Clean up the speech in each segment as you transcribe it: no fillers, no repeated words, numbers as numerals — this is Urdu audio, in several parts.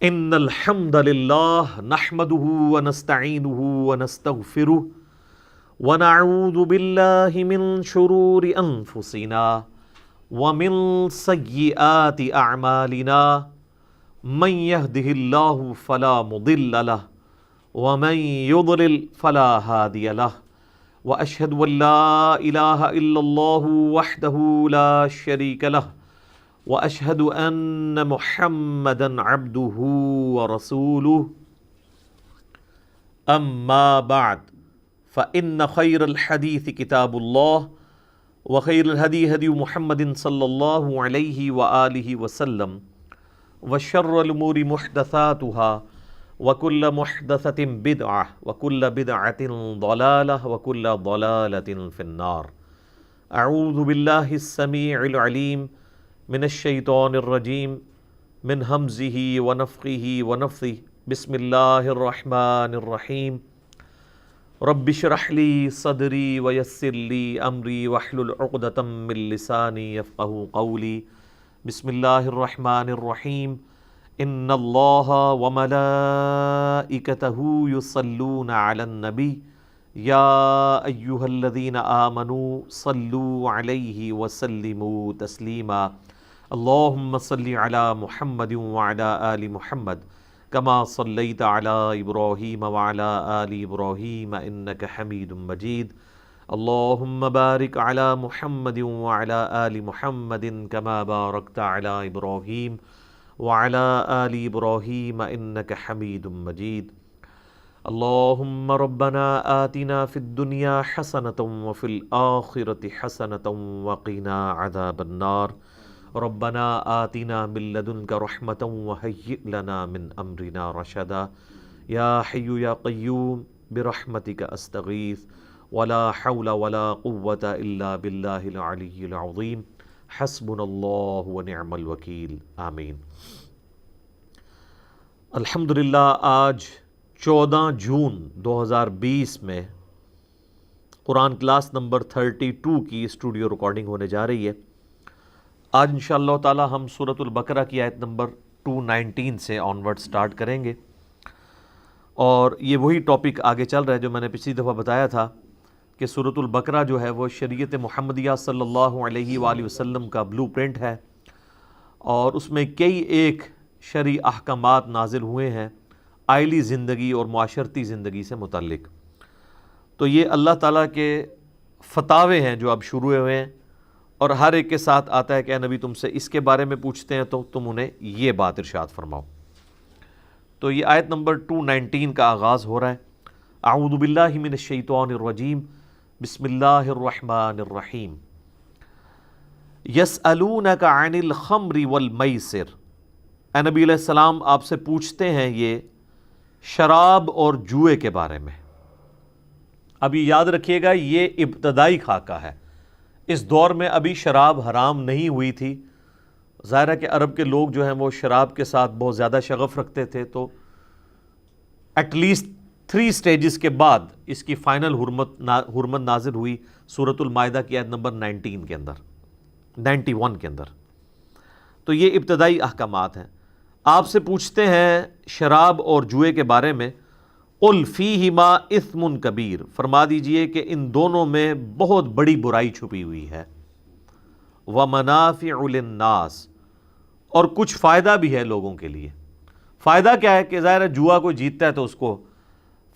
ان الحمد للہ نحمده ونستعینه ونستغفره ونعوذ باللہ من شرور انفسنا ومن سیئات اعمالنا من يهده الله فلا مضل له ومن يضلل فلا هادي له واشهد ان لا اله الا الله وحده لا شريك له واشهد ان محمدا عبده ورسوله اما بعد فان خير الحديث كتاب الله وخير الهدي هدي محمد صلى الله عليه واله وسلم وشر الامور محدثاتها وكل محدثة بدعة وكل بدعة ضلالة وكل ضلالة في النار. اعوذ بالله السميع العليم من الشیطان الرجیم من ہمزہ ونفخہ ونفثہ بسم اللہ الرحمن الرحیم رب اشرح لی صدری ویسر لی امری واحلل عقدۃ من لسانی یفقہوا قولی بسم اللہ الرحمن الرحیم ان اللہ وملائکتہ یصلون علی النبی یا ایہا الذین آمنوا صلوا علیہ وسلموا تسلیما اللہم صلی علی محمد وعلی آل محمد کما صلیت علی ابراہیم وعلی آل ابراہیم انک حمید مجید اللہم بارک علی محمد وعلی آل محمد کما بارکت علی ابراہیم وعلی آل ابراہیم انک حمید مجید اللہم ربنا آتنا فی الدنیا حسنۃ وفی الآخرۃ حسنۃ وقنا عذاب النار ربنا آتنا من لدنک رحمۃ وہیئ لنا من امرنا رشدا یا حی یا قیوم برحمتک استغیث ولا حول ولا قوة الا باللہ العلی العظیم حسبنا اللہ ونعم الوکیل آمین. الحمدللہ آج 14 جون 2020 میں قرآن کلاس نمبر 32 کی اسٹوڈیو ریکارڈنگ ہونے جا رہی ہے. آج انشاءاللہ تعالی ہم سورۃ البقرہ کی آیت نمبر 219 سے آنورڈ سٹارٹ کریں گے، اور یہ وہی ٹاپک آگے چل رہا ہے جو میں نے پچھلی دفعہ بتایا تھا کہ سورۃ البقرہ جو ہے وہ شریعت محمدیہ صلی اللہ علیہ وآلہ وسلم کا بلو پرنٹ ہے، اور اس میں کئی ایک شرعی احکامات نازل ہوئے ہیں آئلی زندگی اور معاشرتی زندگی سے متعلق. تو یہ اللہ تعالیٰ کے فتاوے ہیں جو اب شروع ہوئے ہیں، اور ہر ایک کے ساتھ آتا ہے کہ اے نبی تم سے اس کے بارے میں پوچھتے ہیں تو تم انہیں یہ بات ارشاد فرماؤ. تو یہ آیت نمبر 219 کا آغاز ہو رہا ہے. اعوذ باللہ من الشیطان الرجیم بسم اللہ الرحمن الرحیم. یسألونک عن الخمر والمیسر. اے نبی علیہ السلام آپ سے پوچھتے ہیں یہ شراب اور جوئے کے بارے میں. ابھی یاد رکھیے گا یہ ابتدائی خاکہ ہے، اس دور میں ابھی شراب حرام نہیں ہوئی تھی. ظاہر ہے کہ عرب کے لوگ جو ہیں وہ شراب کے ساتھ بہت زیادہ شغف رکھتے تھے، تو ایٹ لیسٹ 3 سٹیجز کے بعد اس کی فائنل حرمت نازل ہوئی سورۃ المائدہ کی آیت نمبر 91 کے اندر. تو یہ ابتدائی احکامات ہیں. آپ سے پوچھتے ہیں شراب اور جوئے کے بارے میں. قل فیہما اثم کبیر. فرما دیجئے کہ ان دونوں میں بہت بڑی برائی چھپی ہوئی ہے. ومنافع للناس. اور کچھ فائدہ بھی ہے لوگوں کے لیے. فائدہ کیا ہے کہ ظاہر ہے جوا کوئی جیتتا ہے تو اس کو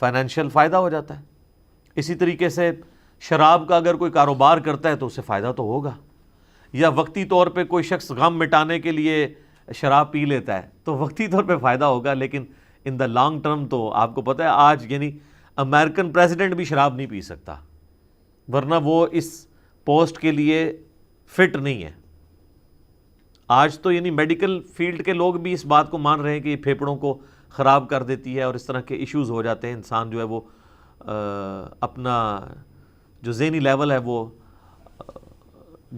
فائنینشیل فائدہ ہو جاتا ہے. اسی طریقے سے شراب کا اگر کوئی کاروبار کرتا ہے تو اسے فائدہ تو ہوگا، یا وقتی طور پہ کوئی شخص غم مٹانے کے لیے شراب پی لیتا ہے تو وقتی طور پہ فائدہ ہوگا، لیکن ان دا لانگ ٹرم تو آپ کو پتہ ہے آج یعنی امریکن پریزیڈنٹ بھی شراب نہیں پی سکتا، ورنہ وہ اس پوسٹ کے لیے فٹ نہیں ہے. آج تو یعنی میڈیکل فیلڈ کے لوگ بھی اس بات کو مان رہے ہیں کہ یہ پھیپھڑوں کو خراب کر دیتی ہے اور اس طرح کے ایشوز ہو جاتے ہیں. انسان جو ہے وہ اپنا جو ذہنی لیول ہے وہ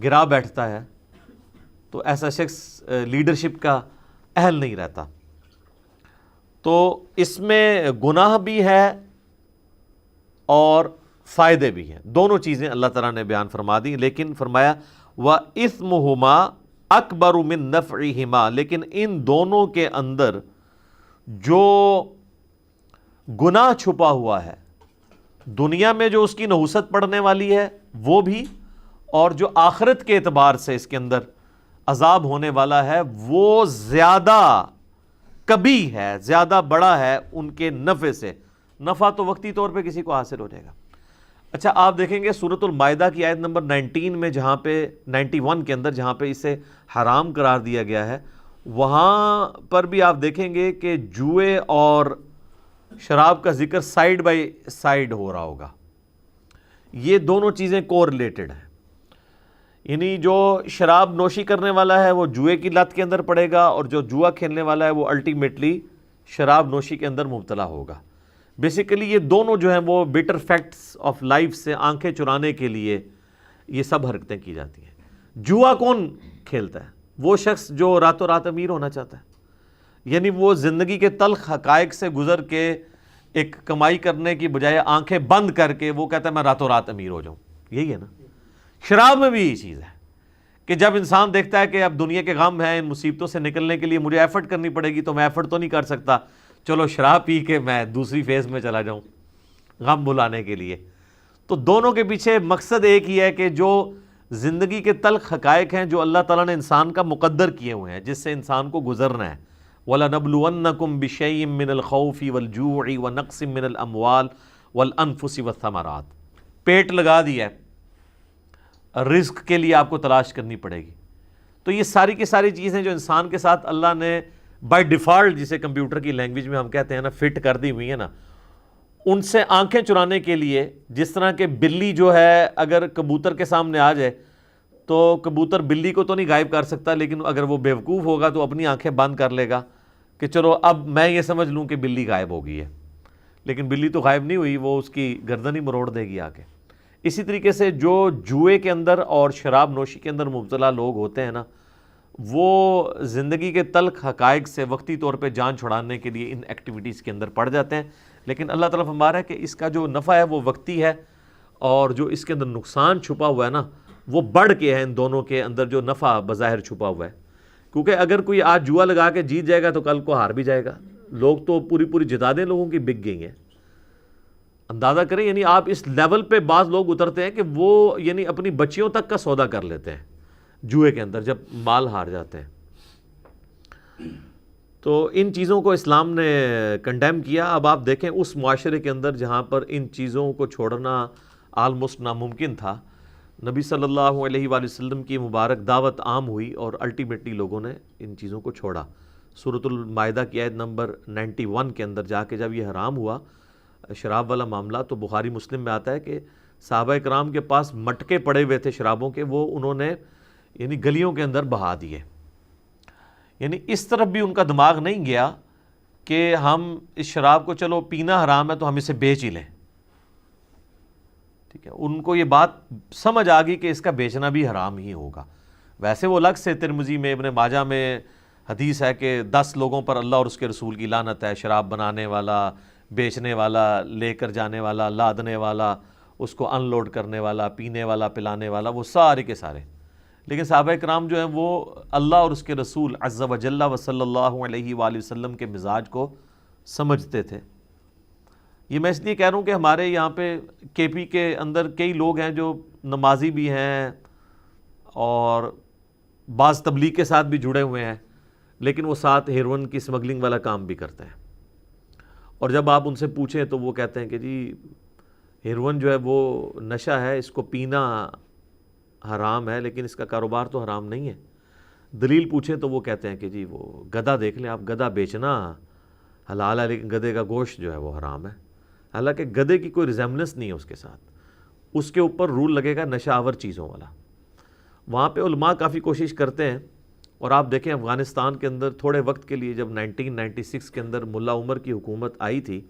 گرا بیٹھتا ہے، تو ایسا شخص لیڈرشپ کا اہل نہیں رہتا. تو اس میں گناہ بھی ہے اور فائدے بھی ہیں، دونوں چیزیں اللہ تعالیٰ نے بیان فرما دی. لیکن فرمایا وَإِثْمُهُمَا أَكْبَرُ مِن نَفْعِهِمَا، لیکن ان دونوں کے اندر جو گناہ چھپا ہوا ہے دنیا میں جو اس کی نحوست پڑنے والی ہے وہ بھی، اور جو آخرت کے اعتبار سے اس کے اندر عذاب ہونے والا ہے وہ زیادہ کبھی ہے، زیادہ بڑا ہے ان کے نفع سے۔ نفع تو وقتی طور پہ کسی کو حاصل ہو جائے گا۔ اچھا آپ دیکھیں گے سورۃ المائدہ کی آیت نمبر 19 میں، جہاں پہ 91 کے اندر جہاں پہ اسے حرام قرار دیا گیا ہے، وہاں پر بھی آپ دیکھیں گے کہ جوئے اور شراب کا ذکر سائیڈ بائی سائیڈ ہو رہا ہوگا۔ یہ دونوں چیزیں کو ریلیٹڈ ہیں، یعنی جو شراب نوشی کرنے والا ہے وہ جوئے کی لت کے اندر پڑے گا، اور جو جوا کھیلنے والا ہے وہ الٹیمیٹلی شراب نوشی کے اندر مبتلا ہوگا۔ بیسیکلی یہ دونوں جو ہیں وہ بیٹر فیکٹس آف لائف سے آنکھیں چرانے کے لیے یہ سب حرکتیں کی جاتی ہیں۔ جوا کون کھیلتا ہے؟ وہ شخص جو راتوں رات امیر ہونا چاہتا ہے، یعنی وہ زندگی کے تلخ حقائق سے گزر کے ایک کمائی کرنے کی بجائے آنکھیں بند کر کے وہ کہتا ہے میں راتوں رات امیر ہو جاؤں۔ یہی ہے نا، شراب میں بھی یہی چیز ہے کہ جب انسان دیکھتا ہے کہ اب دنیا کے غم ہیں، ان مصیبتوں سے نکلنے کے لیے مجھے ایفرٹ کرنی پڑے گی، تو میں ایفرٹ تو نہیں کر سکتا، چلو شراب پی کے میں دوسری فیز میں چلا جاؤں غم بھلانے کے لیے۔ تو دونوں کے پیچھے مقصد ایک ہی ہے کہ جو زندگی کے تلخ حقائق ہیں جو اللہ تعالیٰ نے انسان کا مقدر کیے ہوئے ہیں، جس سے انسان کو گزرنا ہے، وَلَنَبْلُوَنَّكُمْ بِشَيْءٍ مِّنَ الْخَوْفِ وَالْجُوعِ وَنَقْصٍ مِّنَ الْأَمْوَالِ وَالْأَنفُسِ وَالثَّمَرَاتِ۔ پیٹ لگا دیا ہے، رزق کے لیے آپ کو تلاش کرنی پڑے گی۔ تو یہ ساری کی ساری چیزیں جو انسان کے ساتھ اللہ نے بائی ڈیفالٹ، جسے کمپیوٹر کی لینگویج میں ہم کہتے ہیں نا، فٹ کر دی ہوئی ہے نا، ان سے آنکھیں چرانے کے لیے، جس طرح کہ بلی جو ہے اگر کبوتر کے سامنے آ جائے تو کبوتر بلی کو تو نہیں غائب کر سکتا، لیکن اگر وہ بیوقوف ہوگا تو اپنی آنکھیں بند کر لے گا کہ چلو اب میں یہ سمجھ لوں کہ بلی غائب ہو گئی ہے، لیکن بلی تو غائب نہیں ہوئی، وہ اس کی گردن ہی مروڑ دے گی آ کے۔ اسی طریقے سے جو جوئے کے اندر اور شراب نوشی کے اندر مبتلا لوگ ہوتے ہیں نا، وہ زندگی کے تلخ حقائق سے وقتی طور پہ جان چھڑانے کے لیے ان ایکٹیویٹیز کے اندر پڑ جاتے ہیں، لیکن اللہ تعالیٰ فرما رہا ہے کہ اس کا جو نفع ہے وہ وقتی ہے، اور جو اس کے اندر نقصان چھپا ہوا ہے نا وہ بڑھ کے ہے ان دونوں کے اندر جو نفع بظاہر چھپا ہوا ہے۔ کیونکہ اگر کوئی آج جوا لگا کے جیت جائے گا تو کل کو ہار بھی جائے گا۔ لوگ تو پوری پوری جدادیں لوگوں کی بک گئی ہیں، اندازہ کریں، یعنی آپ اس لیول پہ بعض لوگ اترتے ہیں کہ وہ یعنی اپنی بچیوں تک کا سودا کر لیتے ہیں جوئے کے اندر جب مال ہار جاتے ہیں۔ تو ان چیزوں کو اسلام نے کنڈیم کیا۔ اب آپ دیکھیں اس معاشرے کے اندر جہاں پر ان چیزوں کو چھوڑنا آلموسٹ ناممکن تھا، نبی صلی اللہ علیہ وآلہ وسلم کی مبارک دعوت عام ہوئی اور الٹیمیٹلی لوگوں نے ان چیزوں کو چھوڑا۔ سورۃ المائدہ کی آیت نمبر 91 کے اندر جا کے جب یہ حرام ہوا شراب والا معاملہ، تو بخاری مسلم میں آتا ہے کہ صحابہ کرام کے پاس مٹکے پڑے ہوئے تھے شرابوں کے، وہ انہوں نے یعنی گلیوں کے اندر بہا دیے۔ یعنی اس طرف بھی ان کا دماغ نہیں گیا کہ ہم اس شراب کو چلو پینا حرام ہے تو ہم اسے بیچ ہی لیں، ٹھیک ہے، ان کو یہ بات سمجھ آ گئی کہ اس کا بیچنا بھی حرام ہی ہوگا۔ ویسے وہ الگ سے ترمذی میں ابن ماجہ میں حدیث ہے کہ 10 لوگوں پر اللہ اور اس کے رسول کی لعنت ہے، شراب بنانے والا، بیچنے والا، لے کر جانے والا، لادنے والا، اس کو ان لوڈ کرنے والا، پینے والا، پلانے والا، وہ سارے کے سارے۔ لیکن صحابہ کرام جو ہیں وہ اللہ اور اس کے رسول عز و جل و صلی اللہ علیہ وآلہ وسلم کے مزاج کو سمجھتے تھے۔ یہ میں اس لیے کہہ رہا ہوں کہ ہمارے یہاں پہ کے پی کے اندر کئی لوگ ہیں جو نمازی بھی ہیں اور بعض تبلیغ کے ساتھ بھی جڑے ہوئے ہیں، لیکن وہ ساتھ ہیروئن کی سمگلنگ والا کام بھی کرتے ہیں۔ اور جب آپ ان سے پوچھیں تو وہ کہتے ہیں کہ جی ہیروئن جو ہے وہ نشہ ہے، اس کو پینا حرام ہے، لیکن اس کا کاروبار تو حرام نہیں ہے۔ دلیل پوچھیں تو وہ کہتے ہیں کہ جی وہ گدھا دیکھ لیں آپ، گدھا بیچنا حلال ہے لیکن گدھے کا گوشت جو ہے وہ حرام ہے۔ حالانکہ گدھے کی کوئی ریزیمبلنس نہیں ہے اس کے ساتھ، اس کے اوپر رول لگے گا نشہ آور چیزوں والا۔ وہاں پہ علماء کافی کوشش کرتے ہیں، اور آپ دیکھیں افغانستان کے اندر تھوڑے وقت کے لیے جب 1996 کے اندر ملا عمر کی حکومت آئی تھی،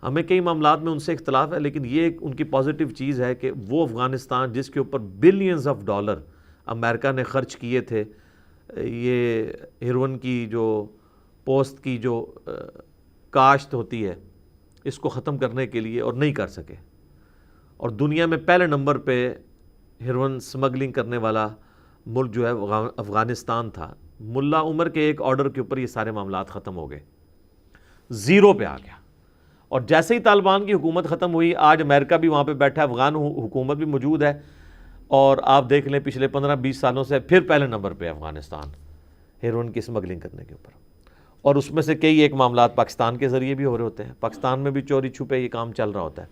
ہمیں کئی معاملات میں ان سے اختلاف ہے، لیکن یہ ایک ان کی پازیٹیو چیز ہے کہ وہ افغانستان جس کے اوپر بلینز آف ڈالر امریکہ نے خرچ کیے تھے یہ ہیروئن کی جو پوسٹ کی جو کاشت ہوتی ہے اس کو ختم کرنے کے لیے، اور نہیں کر سکے، اور دنیا میں پہلے نمبر پہ ہیروئن سمگلنگ کرنے والا ملک جو ہے افغانستان تھا۔ ملا عمر کے ایک آرڈر کے اوپر یہ سارے معاملات ختم ہو گئے۔ زیرو پہ آ گیا. اور جیسے ہی طالبان کی حکومت ختم ہوئی، آج امریکہ بھی وہاں پہ بیٹھا ہے، افغان حکومت بھی موجود ہے، اور آپ دیکھ لیں پچھلے 15-20 سالوں سے پھر پہلے نمبر پہ افغانستان ہیروئن کی اسمگلنگ کرنے کے اوپر. اور اس میں سے کئی ایک معاملات پاکستان کے ذریعے بھی ہو رہے ہوتے ہیں، پاکستان میں بھی چوری چھپے یہ کام چل رہا ہوتا ہے.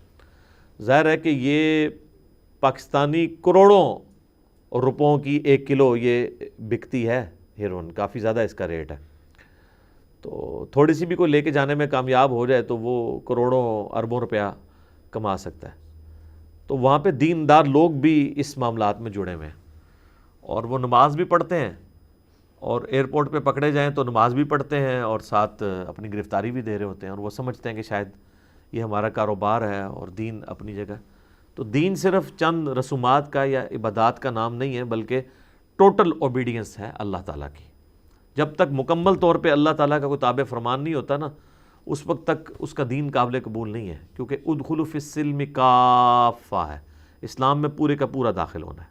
ظاہر ہے کہ یہ پاکستانی کروڑوں روپوں کی 1 کلو یہ بکتی ہے ہیروئن، کافی زیادہ اس کا ریٹ ہے. تو تھوڑی سی بھی کوئی لے کے جانے میں کامیاب ہو جائے تو وہ کروڑوں اربوں روپیہ کما سکتا ہے. تو وہاں پہ دیندار لوگ بھی اس معاملات میں جڑے ہوئے ہیں، اور وہ نماز بھی پڑھتے ہیں، اور ایئرپورٹ پہ پکڑے جائیں تو نماز بھی پڑھتے ہیں اور ساتھ اپنی گرفتاری بھی دے رہے ہوتے ہیں، اور وہ سمجھتے ہیں کہ شاید یہ ہمارا کاروبار ہے اور دین اپنی جگہ. تو دین صرف چند رسومات کا یا عبادات کا نام نہیں ہے، بلکہ ٹوٹل اوبیڈینس ہے اللہ تعالیٰ کی. جب تک مکمل طور پہ اللہ تعالیٰ کا کوئی تابع فرمان نہیں ہوتا نا، اس وقت تک اس کا دین قابل قبول نہیں ہے، کیونکہ ادخلوا فی السلم کافہ ہے، اسلام میں پورے کا پورا داخل ہونا ہے.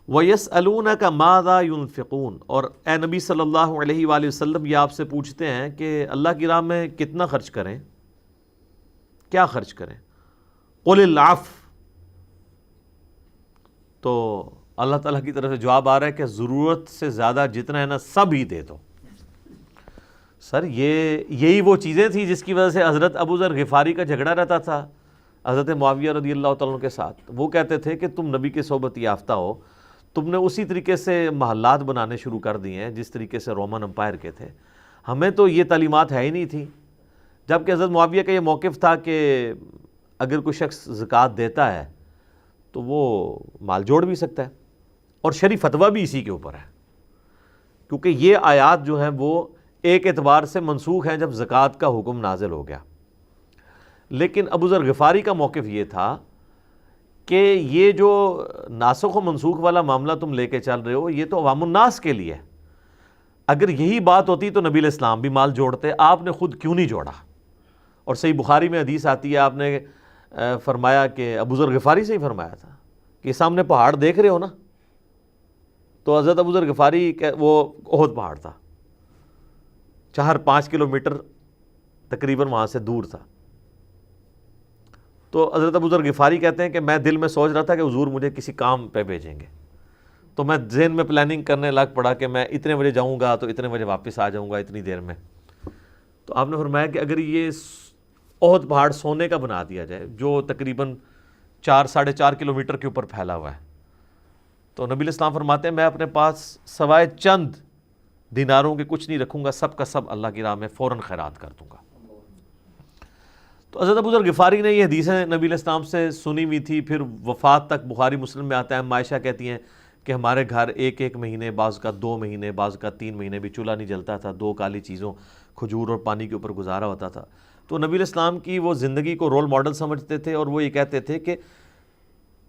وَيَسْأَلُونَكَ مَاذَا يُنْفِقُونَ، اور اے نبی صلی اللہ علیہ وآلہ وسلم یہ آپ سے پوچھتے ہیں کہ اللہ کی راہ میں کتنا خرچ کریں، کیا خرچ کریں. قُلِ الْعَفْوَ، تو اللہ تعالیٰ کی طرف سے جواب آ رہا ہے کہ ضرورت سے زیادہ جتنا ہے نا سب ہی دے دو. سر یہی وہ چیزیں تھیں جس کی وجہ سے حضرت ابو ذر غفاری کا جھگڑا رہتا تھا حضرت معاویہ رضی اللہ تعالیٰ عنہ کے ساتھ. وہ کہتے تھے کہ تم نبی کے صحبت یافتہ ہو، تم نے اسی طریقے سے محلات بنانے شروع کر دیے ہیں جس طریقے سے رومن امپائر کے تھے، ہمیں تو یہ تعلیمات ہے ہی نہیں تھی. جبکہ حضرت معاویہ کا یہ موقف تھا کہ اگر کوئی شخص زکوٰۃ دیتا ہے تو وہ مال جوڑ بھی سکتا ہے، اور شرعی فتویٰ بھی اسی کے اوپر ہے، کیونکہ یہ آیات جو ہیں وہ ایک اعتبار سے منسوخ ہیں جب زکوٰۃ کا حکم نازل ہو گیا. لیکن ابو ذر غفاری کا موقف یہ تھا کہ یہ جو ناسخ و منسوخ والا معاملہ تم لے کے چل رہے ہو یہ تو عوام الناس کے لیے ہے. اگر یہی بات ہوتی تو نبی علیہ السلام بھی مال جوڑتے، آپ نے خود کیوں نہیں جوڑا؟ اور صحیح بخاری میں حدیث آتی ہے، آپ نے فرمایا کہ ابو ذر غفاری سے ہی فرمایا تھا کہ سامنے پہاڑ دیکھ رہے ہو نا، تو حضرت ابو ذر غفاری وہ احد پہاڑ تھا، 4-5 کلومیٹر تقریباً وہاں سے دور تھا. تو حضرت ابو ذر غفاری کہتے ہیں کہ میں دل میں سوچ رہا تھا کہ حضور مجھے کسی کام پہ بھیجیں گے، تو میں ذہن میں پلاننگ کرنے لگ پڑا کہ میں اتنے بجے جاؤں گا تو اتنے بجے واپس آ جاؤں گا اتنی دیر میں. تو آپ نے فرمایا کہ اگر یہ احد پہاڑ سونے کا بنا دیا جائے جو تقریباً 4-4.5 کلومیٹر کے اوپر پھیلا ہوا ہے، تو نبی علیہ السلام فرماتے ہیں میں اپنے پاس سوائے چند دیناروں کے کچھ نہیں رکھوں گا، سب کا سب اللہ کی راہ میں فوراً خیرات کر دوں گا. تو حضرت ابو ذر غفاری نے یہ حدیثیں نبی علیہ السلام سے سنی ہوئی تھی، پھر وفات تک بخاری مسلم میں آتا ہے. عائشہ کہتی ہیں کہ ہمارے گھر ایک مہینے، بعض کا 2 مہینے، بعض کا 3 مہینے بھی چولہا نہیں جلتا تھا، 2 کالی چیزوں کھجور اور پانی کے اوپر گزارا ہوتا تھا. تو نبی علیہ السلام کی وہ زندگی کو رول ماڈل سمجھتے تھے، اور وہ یہ کہتے تھے کہ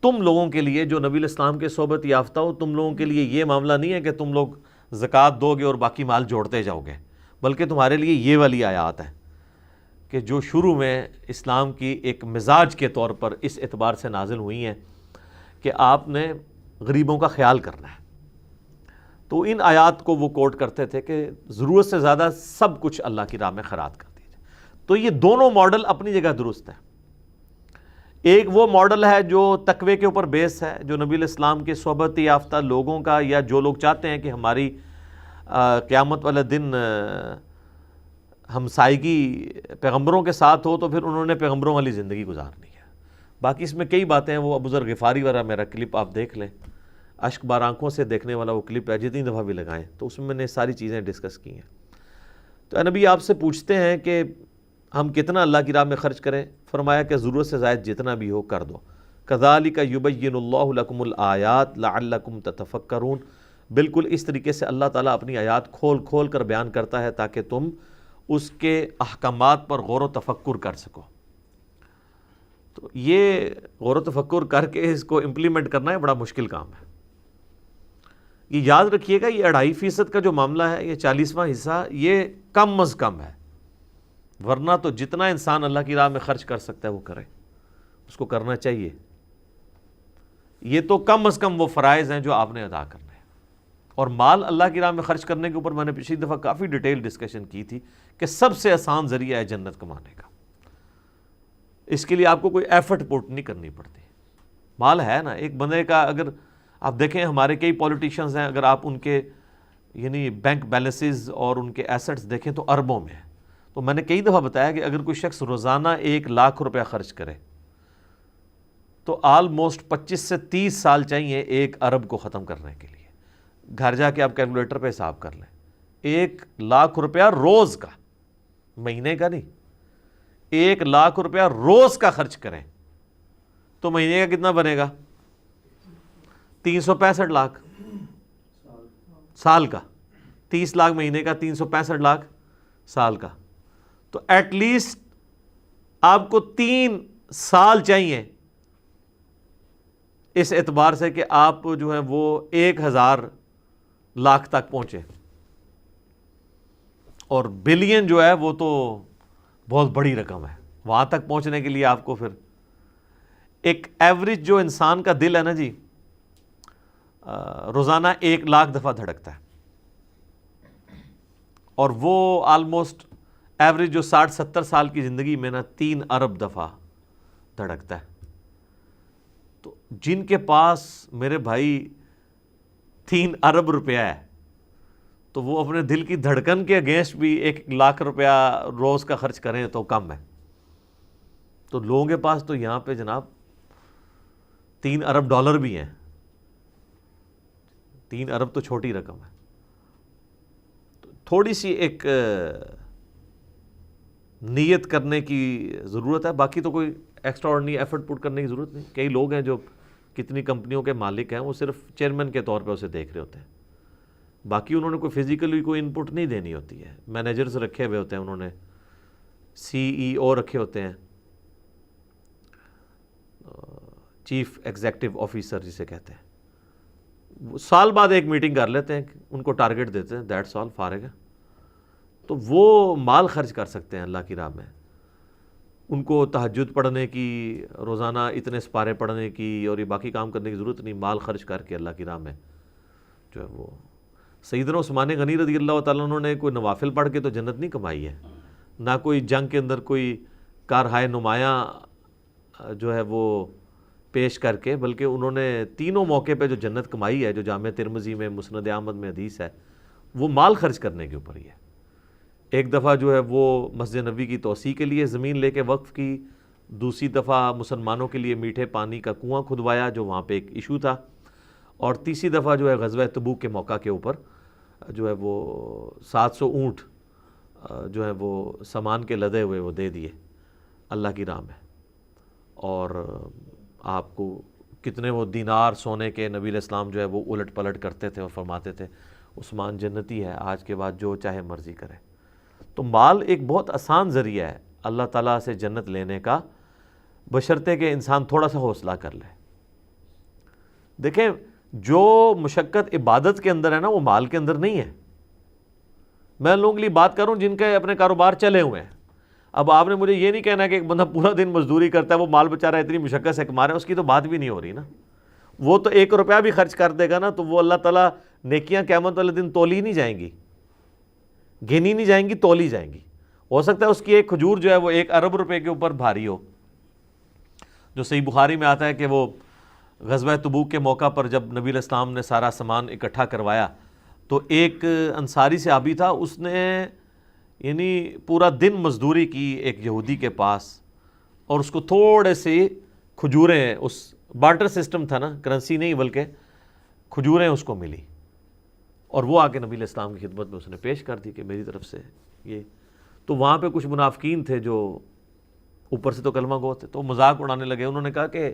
تم لوگوں کے لیے جو نبی علیہ السلام کے صحبت یافتہ ہو، تم لوگوں کے لیے یہ معاملہ نہیں ہے کہ تم لوگ زکوٰۃ دو گے اور باقی مال جوڑتے جاؤ گے، بلکہ تمہارے لیے یہ والی آیات ہیں کہ جو شروع میں اسلام کی ایک مزاج کے طور پر اس اعتبار سے نازل ہوئی ہیں کہ آپ نے غریبوں کا خیال کرنا ہے. تو ان آیات کو وہ کوٹ کرتے تھے کہ ضرورت سے زیادہ سب کچھ اللہ کی راہ میں خیرات کر دیجیے. تو یہ دونوں ماڈل اپنی جگہ درست ہیں. ایک وہ ماڈل ہے جو تقوی کے اوپر بیس ہے، جو نبی علیہ السلام کے صحبت یافتہ لوگوں کا، یا جو لوگ چاہتے ہیں کہ ہماری قیامت والے دن ہمسائیگی پیغمبروں کے ساتھ ہو، تو پھر انہوں نے پیغمبروں والی زندگی گزارنی ہے. باقی اس میں کئی باتیں ہیں، وہ ابو ذر غفاری والا میرا کلپ آپ دیکھ لیں، اشک بار آنکھوں سے دیکھنے والا وہ کلپ ہے، جتنی دفعہ بھی لگائیں تو اس میں نے ساری چیزیں ڈسکس کی ہیں. تو اے نبی آپ سے پوچھتے ہیں کہ ہم کتنا اللہ کی راہ میں خرچ کریں؟ فرمایا کہ ضرورت سے زائد جتنا بھی ہو کر دو. کذالک یبین اللہ لکم الآیات لعلکم تتفکرون، بالکل اس طریقے سے اللہ تعالیٰ اپنی آیات کھول کھول کر بیان کرتا ہے تاکہ تم اس کے احکامات پر غور و تفکر کر سکو. تو یہ غور و تفکر کر کے اس کو امپلیمنٹ کرنا ہے بڑا مشکل کام ہے. یہ یاد رکھیے گا، یہ 2.5% کا جو معاملہ ہے، یہ 40واں حصہ یہ کم از کم ہے، ورنہ تو جتنا انسان اللہ کی راہ میں خرچ کر سکتا ہے وہ کرے، اس کو کرنا چاہیے. یہ تو کم از کم وہ فرائض ہیں جو آپ نے ادا کرنے ہیں، اور مال اللہ کی راہ میں خرچ کرنے کے اوپر میں نے پچھلی دفعہ کافی ڈیٹیل ڈسکشن کی تھی کہ سب سے آسان ذریعہ ہے جنت کمانے کا. اس کے لیے آپ کو کوئی ایفرٹ پوٹ نہیں کرنی پڑتی. مال ہے نا ایک بندے کا. اگر آپ دیکھیں ہمارے کئی پولیٹیشنز ہیں, اگر آپ ان کے یعنی بینک بیلنسز اور ان کے ایسٹس دیکھیں تو اربوں میں ہیں. تو میں نے کئی دفعہ بتایا کہ اگر کوئی شخص روزانہ 1,00,000 روپیہ خرچ کرے تو آلموسٹ 25 سے 30 سال چاہیے 1 ارب کو ختم کرنے کے لیے. گھر جا کے آپ کیلکولیٹر پہ حساب کر لیں. 1,00,000 روپیہ روز کا, مہینے کا نہیں. 1,00,000 روپیہ روز کا خرچ کریں تو مہینے کا کتنا بنے گا؟ 365 لاکھ. سال کا 30 لاکھ مہینے کا, 365 لاکھ سال کا. تو ایٹ لیسٹ آپ کو 3 سال چاہیے اس اعتبار سے کہ آپ جو ہے وہ 1,000 لاکھ تک پہنچے. اور بلین جو ہے وہ تو بہت بڑی رقم ہے. وہاں تک پہنچنے کے لیے آپ کو پھر ایک ایوریج جو انسان کا دل ہے نا جی, روزانہ 1,00,000 دفعہ دھڑکتا ہے. اور وہ آلموسٹ ایوریج جو 60-70 سال کی زندگی میں نا 3 ارب دفعہ دھڑکتا ہے. تو جن کے پاس میرے بھائی 3 ارب روپیہ ہے تو وہ اپنے دل کی دھڑکن کے اگینسٹ بھی 1,00,000 روپیہ روز کا خرچ کریں تو کم ہے. تو لوگوں کے پاس تو یہاں پہ جناب 3 ارب ڈالر بھی ہیں. 3 ارب تو چھوٹی رقم ہے. تو تھوڑی سی ایک نیت کرنے کی ضرورت ہے. باقی تو کوئی ایکسٹرا آرڈنری ایفرٹ پٹ کرنے کی ضرورت نہیں. کئی لوگ ہیں جو کتنی کمپنیوں کے مالک ہیں, وہ صرف چیئرمین کے طور پہ اسے دیکھ رہے ہوتے ہیں. باقی انہوں نے کوئی فزیکلی کوئی ان پٹ نہیں دینی ہوتی ہے. مینیجرز رکھے ہوئے ہوتے ہیں, انہوں نے CEO رکھے ہوتے ہیں, چیف ایگزیکٹو آفیسر جسے کہتے ہیں. وہ سال بعد ایک میٹنگ کر لیتے ہیں, ان کو ٹارگٹ دیتے ہیں, دیٹس آل, فارغ ہے. تو وہ مال خرچ کر سکتے ہیں اللہ کی راہ میں. ان کو تہجد پڑھنے کی, روزانہ اتنے سپارے پڑھنے کی اور یہ باقی کام کرنے کی ضرورت نہیں. مال خرچ کر کے اللہ کی راہ میں جو ہے وہ. سیدنا عثمان غنی رضی اللہ تعالیٰ عنہ نے کوئی نوافل پڑھ کے تو جنت نہیں کمائی ہے, نہ کوئی جنگ کے اندر کوئی کارہائے نمایاں جو ہے وہ پیش کر کے, بلکہ انہوں نے تینوں موقع پہ جو جنت کمائی ہے, جو جامع ترمذی میں مسند احمد میں حدیث ہے, وہ مال خرچ کرنے کے اوپر ہی ہے. ایک دفعہ جو ہے وہ مسجد نبوی کی توسیع کے لیے زمین لے کے وقف کی. دوسری دفعہ مسلمانوں کے لیے میٹھے پانی کا کنواں کھدوایا جو وہاں پہ ایک ایشو تھا. اور تیسری دفعہ جو ہے غزوہ تبوک کے موقع کے اوپر جو ہے وہ 700 اونٹ جو ہے وہ سامان کے لدے ہوئے وہ دے دیے اللہ کی راہ میں. اور آپ کو کتنے وہ دینار سونے کے نبی علیہ السلام جو ہے وہ الٹ پلٹ کرتے تھے اور فرماتے تھے عثمان جنتی ہے, آج کے بعد جو چاہے مرضی کرے. تو مال ایک بہت آسان ذریعہ ہے اللہ تعالیٰ سے جنت لینے کا, بشرطے کہ انسان تھوڑا سا حوصلہ کر لے. دیکھیں جو مشقت عبادت کے اندر ہے نا, وہ مال کے اندر نہیں ہے. میں لوگوں کے لیے بات کروں جن کے اپنے کاروبار چلے ہوئے ہیں. اب آپ نے مجھے یہ نہیں کہنا کہ ایک بندہ پورا دن مزدوری کرتا ہے, وہ مال بچارہ اتنی مشقت سے کما رہا ہے, اس کی تو بات بھی نہیں ہو رہی نا. وہ تو 1 روپیہ بھی خرچ کر دے گا نا, تو وہ اللہ تعالیٰ نیکیاں قیامت والے دن تولی نہیں جائیں گی, گنی نہیں جائیں گی, تولی جائیں گی. ہو سکتا ہے اس کی ایک کھجور جو ہے وہ 1 ارب روپے کے اوپر بھاری ہو. جو صحیح بخاری میں آتا ہے کہ وہ غزوہ تبوک کے موقع پر جب نبی علیہ السلام نے سارا سامان اکٹھا کروایا تو ایک انصاری صحابی تھا, اس نے یعنی پورا دن مزدوری کی ایک یہودی کے پاس, اور اس کو تھوڑے سے کھجوریں, اس بارٹر سسٹم تھا نا, کرنسی نہیں بلکہ کھجوریں اس کو ملی, اور وہ آ کے نبی علیہ السلام کی خدمت میں اس نے پیش کر دی کہ میری طرف سے یہ. تو وہاں پہ کچھ منافقین تھے جو اوپر سے تو کلمہ گو تھے, تو مذاق اڑانے لگے. انہوں نے کہا کہ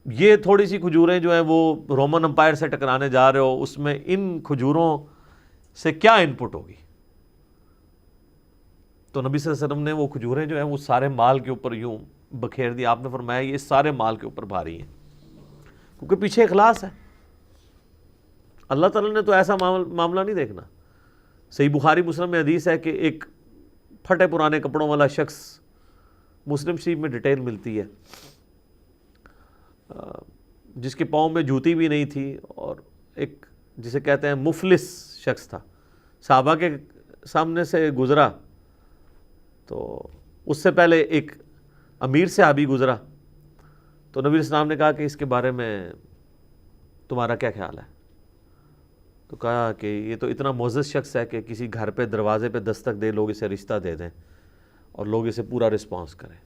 یہ تھوڑی سی کھجوریں جو ہیں وہ رومن امپائر سے ٹکرانے جا رہے ہو, اس میں ان کھجوروں سے کیا ان پٹ ہوگی. تو نبی صلی اللہ علیہ وسلم نے وہ کھجوریں جو ہیں وہ سارے مال کے اوپر یوں بکھیر دی. آپ نے فرمایا یہ سارے مال کے اوپر بھاری ہیں, کیونکہ پیچھے اخلاص ہے. اللہ تعالیٰ نے تو ایسا معاملہ نہیں دیکھنا. صحیح بخاری مسلم میں حدیث ہے کہ ایک پھٹے پرانے کپڑوں والا شخص, مسلم شریف میں ڈیٹیل ملتی ہے, جس کے پاؤں میں جوتی بھی نہیں تھی, اور ایک جسے کہتے ہیں مفلس شخص تھا، صحابہ کے سامنے سے گزرا تو اس سے پہلے ایک امیر صحابی گزرا، تو نبی السلام نے کہا کہ اس کے بارے میں تمہارا کیا خیال ہے؟ تو کہا کہ یہ تو اتنا معزز شخص ہے کہ کسی گھر پہ دروازے پہ دستک دے لوگ اسے رشتہ دے دیں اور لوگ اسے پورا رسپانس کریں۔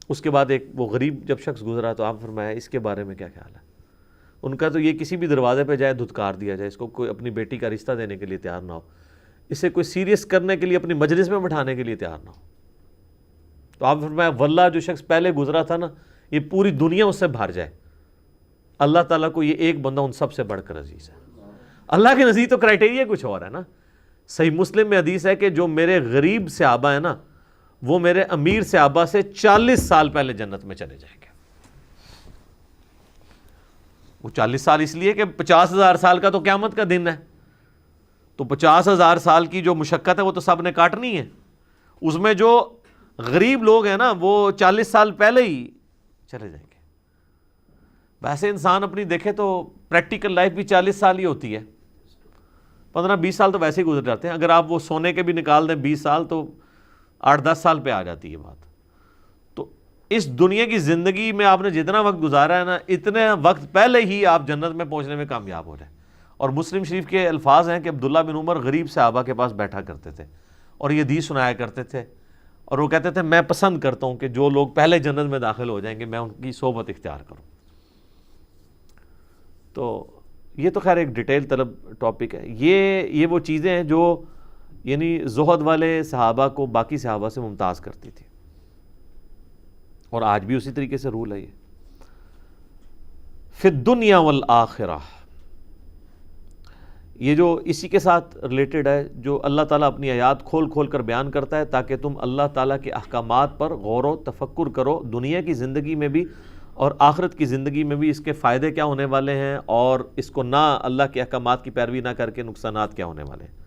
اس کے بعد ایک وہ غریب جب شخص گزرا تو آپ فرمایا اس کے بارے میں کیا خیال ہے؟ ان کا تو یہ کسی بھی دروازے پہ جائے دھتکار دیا جائے، اس کو کوئی اپنی بیٹی کا رشتہ دینے کے لیے تیار نہ ہو، اسے کوئی سیریس کرنے کے لیے اپنی مجلس میں بٹھانے کے لیے تیار نہ ہو۔ تو آپ فرمایا واللہ جو شخص پہلے گزرا تھا نا، یہ پوری دنیا اس سے بھر جائے، اللہ تعالیٰ کو یہ ایک بندہ ان سب سے بڑھ کر عزیز ہے۔ اللہ کے نزدیک تو کرائٹیریا کچھ اور ہے نا۔ صحیح مسلم میں حدیث ہے کہ جو میرے غریب صحابہ ہیں نا، وہ میرے امیر صحابہ سے 40 سال پہلے جنت میں چلے جائیں گے۔ وہ 40 سال اس لیے کہ 50,000 سال کا تو قیامت کا دن ہے، تو 50,000 سال کی جو مشقت ہے وہ تو سب نے کاٹنی ہے۔ اس میں جو غریب لوگ ہیں نا وہ 40 سال پہلے ہی چلے جائیں گے۔ ویسے انسان اپنی دیکھے تو پریکٹیکل لائف بھی 40 سال ہی ہوتی ہے، 15-20 سال تو ویسے ہی گزر جاتے ہیں۔ اگر آپ وہ سونے کے بھی نکال دیں 20 سال تو 8-10 سال پہ آ جاتی ہے بات۔ تو اس دنیا کی زندگی میں آپ نے جتنا وقت گزارا ہے نا، اتنے وقت پہلے ہی آپ جنت میں پہنچنے میں کامیاب ہو جائیں۔ اور مسلم شریف کے الفاظ ہیں کہ عبداللہ بن عمر غریب صحابہ کے پاس بیٹھا کرتے تھے اور یہ حدیث سنایا کرتے تھے، اور وہ کہتے تھے میں پسند کرتا ہوں کہ جو لوگ پہلے جنت میں داخل ہو جائیں گے میں ان کی صحبت اختیار کروں۔ تو یہ تو خیر ایک ڈیٹیل طلب ٹاپک ہے۔ یہ وہ چیزیں ہیں جو یعنی زہد والے صحابہ کو باقی صحابہ سے ممتاز کرتی تھی، اور آج بھی اسی طریقے سے رول ہے۔ یہ فی الدنیا والآخرہ، یہ جو اسی کے ساتھ ریلیٹڈ ہے، جو اللہ تعالیٰ اپنی آیات کھول کھول کر بیان کرتا ہے تاکہ تم اللہ تعالیٰ کے احکامات پر غور و تفکر کرو، دنیا کی زندگی میں بھی اور آخرت کی زندگی میں بھی اس کے فائدے کیا ہونے والے ہیں، اور اس کو نہ اللہ کے احکامات کی پیروی نہ کر کے نقصانات کیا ہونے والے ہیں۔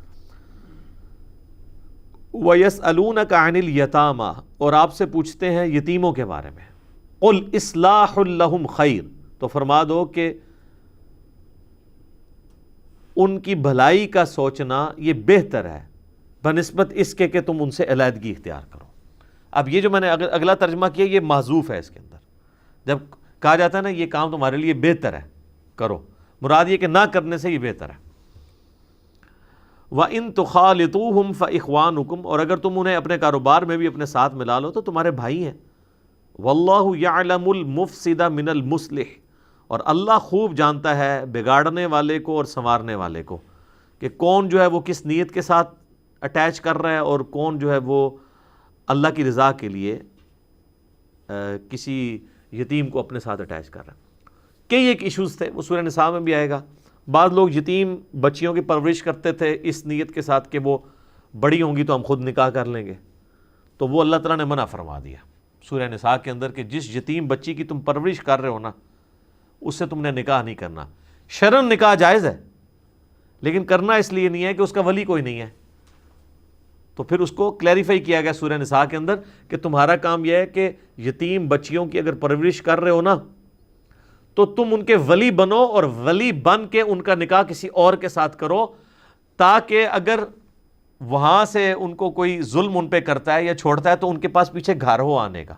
وَيَسْأَلُونَكَ عَنِ الْيَتَامَى، اور آپ سے پوچھتے ہیں یتیموں کے بارے میں۔ قُلْ إِصْلَاحٌ لَهُمْ خَيْرٌ، تو فرما دو کہ ان کی بھلائی کا سوچنا یہ بہتر ہے بنسبت اس کے کہ تم ان سے علیحدگی اختیار کرو۔ اب یہ جو میں نے اگلا ترجمہ کیا یہ محذوف ہے، اس کے اندر جب کہا جاتا ہے نا یہ کام تمہارے لیے بہتر ہے کرو، مراد یہ کہ نہ کرنے سے یہ بہتر ہے۔ وَإِن تُخَالِطُوهُمْ فَإِخْوَانُكُمْ، اور اگر تم انہیں اپنے کاروبار میں بھی اپنے ساتھ ملا لو تو تمہارے بھائی ہیں۔ وَاللَّهُ يَعْلَمُ الْمُفْسِدَ مِنَ الْمُصْلِحِ، اور اللہ خوب جانتا ہے بگاڑنے والے کو اور سنوارنے والے کو، کہ کون جو ہے وہ کس نیت کے ساتھ اٹیچ کر رہا ہے اور کون جو ہے وہ اللہ کی رضا کے لیے کسی یتیم کو اپنے ساتھ اٹیچ کر رہا ہے۔ کئی ایک ایشوز تھے، وہ سورہ نساء میں بھی آئے گا۔ بعض لوگ یتیم بچیوں کی پرورش کرتے تھے اس نیت کے ساتھ کہ وہ بڑی ہوں گی تو ہم خود نکاح کر لیں گے، تو وہ اللہ تعالیٰ نے منع فرما دیا سورہ نساء کے اندر کہ جس یتیم بچی کی تم پرورش کر رہے ہو نا اس سے تم نے نکاح نہیں کرنا۔ شرعاً نکاح جائز ہے لیکن کرنا اس لیے نہیں ہے کہ اس کا ولی کوئی نہیں ہے، تو پھر اس کو کلیریفائی کیا گیا سورہ نساء کے اندر کہ تمہارا کام یہ ہے کہ یتیم بچیوں کی اگر پرورش کر رہے ہو نا تو تم ان کے ولی بنو، اور ولی بن کے ان کا نکاح کسی اور کے ساتھ کرو، تاکہ اگر وہاں سے ان کو کوئی ظلم ان پہ کرتا ہے یا چھوڑتا ہے تو ان کے پاس پیچھے گھر ہو آنے کا۔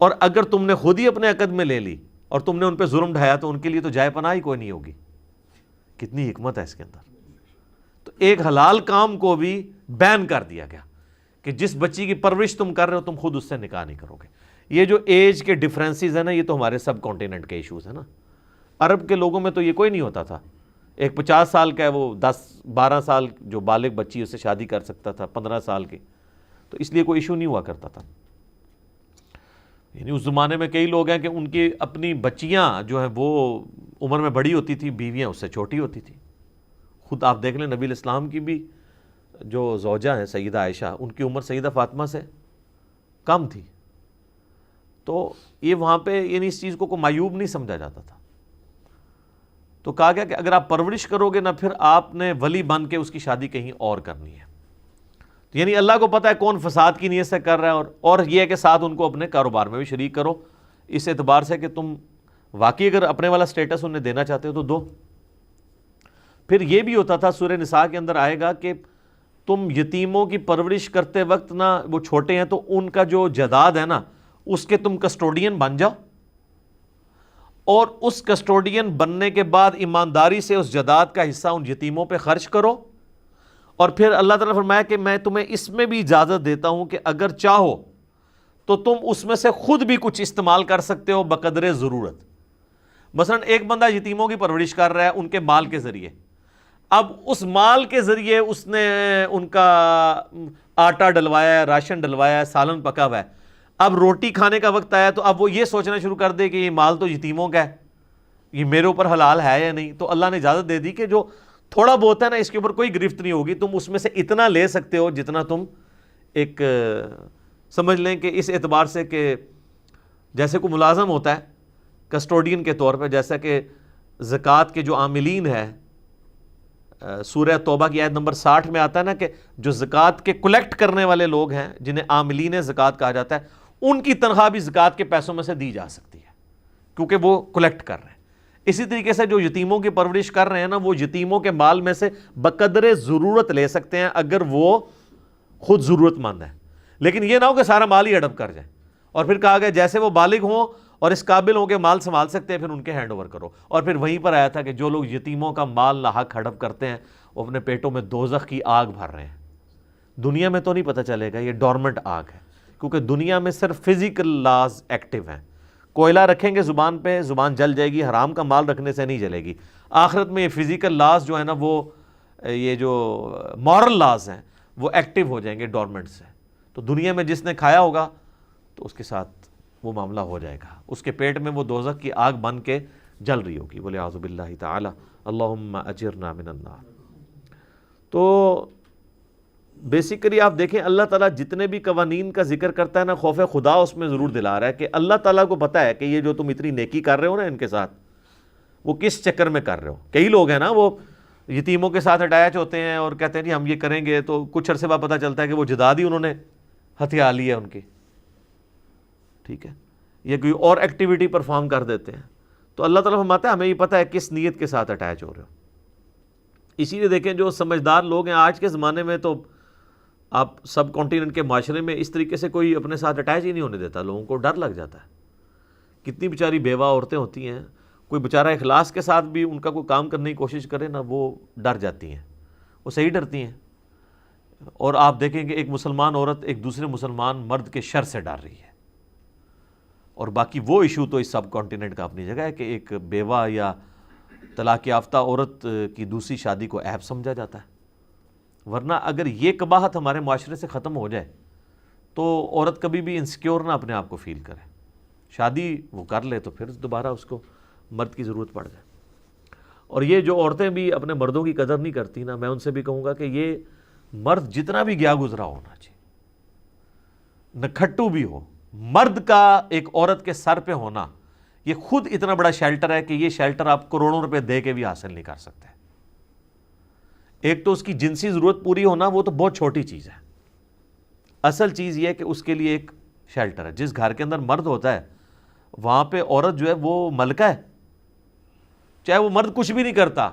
اور اگر تم نے خود ہی اپنے عقد میں لے لی اور تم نے ان پہ ظلم ڈھایا تو ان کے لیے تو جائے پناہ ہی کوئی نہیں ہوگی۔ کتنی حکمت ہے اس کے اندر۔ تو ایک حلال کام کو بھی بین کر دیا گیا کہ جس بچی کی پرورش تم کر رہے ہو تم خود اس سے نکاح نہیں کرو گے۔ یہ جو ایج کے ڈفرینسز ہیں نا، یہ تو ہمارے سب کانٹیننٹ کے ایشوز ہیں نا۔ عرب کے لوگوں میں تو یہ کوئی نہیں ہوتا تھا، ایک 50 سال کا ہے وہ 10-12 سال جو بالغ بچی اس سے شادی کر سکتا تھا 15 سال کی، تو اس لیے کوئی ایشو نہیں ہوا کرتا تھا۔ یعنی اس زمانے میں کئی لوگ ہیں کہ ان کی اپنی بچیاں جو ہیں وہ عمر میں بڑی ہوتی تھی، بیویاں اس سے چھوٹی ہوتی تھی۔ خود آپ دیکھ لیں نبی الاسلام کی بھی جو زوجہ ہیں سیدہ عائشہ، ان کی عمر سیدہ فاطمہ سے کم تھی، تو یہ وہاں پہ یعنی اس چیز کو کوئی معیوب نہیں سمجھا جاتا تھا۔ تو کہا گیا کہ اگر آپ پرورش کرو گے نا پھر آپ نے ولی بن کے اس کی شادی کہیں اور کرنی ہے۔ تو یعنی اللہ کو پتہ ہے کون فساد کی نیت سے کر رہا ہے، اور یہ ہے کہ ساتھ ان کو اپنے کاروبار میں بھی شریک کرو، اس اعتبار سے کہ تم واقعی اگر اپنے والا سٹیٹس انہیں دینا چاہتے ہو تو دو۔ پھر یہ بھی ہوتا تھا، سورہ نساء کے اندر آئے گا کہ تم یتیموں کی پرورش کرتے وقت نا، وہ چھوٹے ہیں تو ان کا جو جائیداد ہے نا اس کے تم کسٹوڈین بن جاؤ، اور اس کسٹوڈین بننے کے بعد ایمانداری سے اس جائیداد کا حصہ ان یتیموں پہ خرچ کرو. اور پھر اللہ تعالیٰ نے فرمایا کہ میں تمہیں اس میں بھی اجازت دیتا ہوں کہ اگر چاہو تو تم اس میں سے خود بھی کچھ استعمال کر سکتے ہو بقدر ضرورت. مثلا ایک بندہ یتیموں کی پرورش کر رہا ہے ان کے مال کے ذریعے، اب اس مال کے ذریعے اس نے ان کا آٹا ڈلوایا ہے، راشن ڈلوایا ہے، سالن پکا ہوا ہے، اب روٹی کھانے کا وقت آیا تو اب وہ یہ سوچنا شروع کر دے کہ یہ مال تو یتیموں کا ہے، یہ میرے اوپر حلال ہے یا نہیں. تو اللہ نے اجازت دے دی کہ جو تھوڑا بہت ہے نا اس کے اوپر کوئی گرفت نہیں ہوگی، تم اس میں سے اتنا لے سکتے ہو جتنا تم ایک سمجھ لیں کہ اس اعتبار سے کہ جیسے کوئی ملازم ہوتا ہے کسٹوڈین کے طور پہ، جیسا کہ زکوٰۃ کے جو عاملین ہے، سورہ توبہ کی آیت نمبر 60 میں آتا ہے نا کہ جو زکوٰۃ کے کلیکٹ کرنے والے لوگ ہیں جنہیں عاملین زکوٰۃ کہا جاتا ہے، ان کی تنخواہ بھی زکوٰۃ کے پیسوں میں سے دی جا سکتی ہے کیونکہ وہ کلیکٹ کر رہے ہیں. اسی طریقے سے جو یتیموں کی پرورش کر رہے ہیں نا، وہ یتیموں کے مال میں سے بقدر ضرورت لے سکتے ہیں اگر وہ خود ضرورت مند ہے، لیکن یہ نہ ہو کہ سارا مال ہی ہڑپ کر جائے. اور پھر کہا گیا جیسے وہ بالغ ہوں اور اس قابل ہوں کہ مال سنبھال سکتے ہیں پھر ان کے ہینڈ اوور کرو. اور پھر وہیں پر آیا تھا کہ جو لوگ یتیموں کا مال ناحق ہڑپ کرتے ہیں وہ اپنے پیٹوں میں دوزخ کی آگ بھر رہے ہیں. دنیا میں تو نہیں پتہ چلے گا، یہ ڈورمنٹ آگ ہے، کیونکہ دنیا میں صرف فزیکل لاز ایکٹیو ہیں. کوئلہ رکھیں گے زبان پہ، زبان جل جائے گی، حرام کا مال رکھنے سے نہیں جلے گی. آخرت میں یہ فزیکل لاز جو ہے نا، وہ یہ جو مورل لاز ہیں وہ ایکٹیو ہو جائیں گے ڈورمنٹ سے. تو دنیا میں جس نے کھایا ہوگا تو اس کے ساتھ وہ معاملہ ہو جائے گا، اس کے پیٹ میں وہ دوزخ کی آگ بن کے جل رہی ہوگی. بولے اعوذ باللہ تعالی، اللہم اجرنا من النار. تو بیسیکلی آپ دیکھیں اللہ تعالیٰ جتنے بھی قوانین کا ذکر کرتا ہے نا، خوف خدا اس میں ضرور دلا رہا ہے کہ اللہ تعالیٰ کو پتہ ہے کہ یہ جو تم اتنی نیکی کر رہے ہو نا ان کے ساتھ، وہ کس چکر میں کر رہے ہو. کئی لوگ ہیں نا وہ یتیموں کے ساتھ اٹیچ ہوتے ہیں اور کہتے ہیں جی ہم یہ کریں گے، تو کچھ عرصے بعد پتہ چلتا ہے کہ وہ جداد ہی انہوں نے ہتھیار لی ہے ان کی، ٹھیک ہے، یہ کوئی اور ایکٹیویٹی پرفارم کر دیتے ہیں. تو اللہ تعالیٰ فرماتا ہے ہمیں یہ پتہ ہے کس نیت کے ساتھ اٹیچ ہو رہے ہو. اسی لیے دیکھیں جو سمجھدار لوگ ہیں آج کے زمانے میں، تو آپ سب کانٹیننٹ کے معاشرے میں اس طریقے سے کوئی اپنے ساتھ اٹیچ ہی نہیں ہونے دیتا، لوگوں کو ڈر لگ جاتا ہے. کتنی بیچاری بیوہ عورتیں ہوتی ہیں، کوئی بیچارہ اخلاص کے ساتھ بھی ان کا کوئی کام کرنے کی کوشش کرے نا، وہ ڈر جاتی ہیں، وہ صحیح ڈرتی ہیں. اور آپ دیکھیں کہ ایک مسلمان عورت ایک دوسرے مسلمان مرد کے شر سے ڈر رہی ہے. اور باقی وہ ایشو تو اس سب کانٹیننٹ کا اپنی جگہ ہے کہ ایک بیوہ یا طلاق یافتہ عورت کی دوسری شادی کو عیب سمجھا جاتا ہے. ورنہ اگر یہ قباحت ہمارے معاشرے سے ختم ہو جائے تو عورت کبھی بھی انسیکیور نہ اپنے آپ کو فیل کرے. شادی وہ کر لے تو پھر دوبارہ اس کو مرد کی ضرورت پڑ جائے. اور یہ جو عورتیں بھی اپنے مردوں کی قدر نہیں کرتی نا، میں ان سے بھی کہوں گا کہ یہ مرد جتنا بھی گیا گزرا ہونا چاہیے، نکھٹو بھی ہو، مرد کا ایک عورت کے سر پہ ہونا یہ خود اتنا بڑا شیلٹر ہے کہ یہ شیلٹر آپ کروڑوں روپے دے کے بھی حاصل نہیں کر سکتے. ایک تو اس کی جنسی ضرورت پوری ہونا وہ تو بہت چھوٹی چیز ہے، اصل چیز یہ ہے کہ اس کے لیے ایک شیلٹر ہے. جس گھر کے اندر مرد ہوتا ہے وہاں پہ عورت جو ہے وہ ملکہ ہے، چاہے وہ مرد کچھ بھی نہیں کرتا،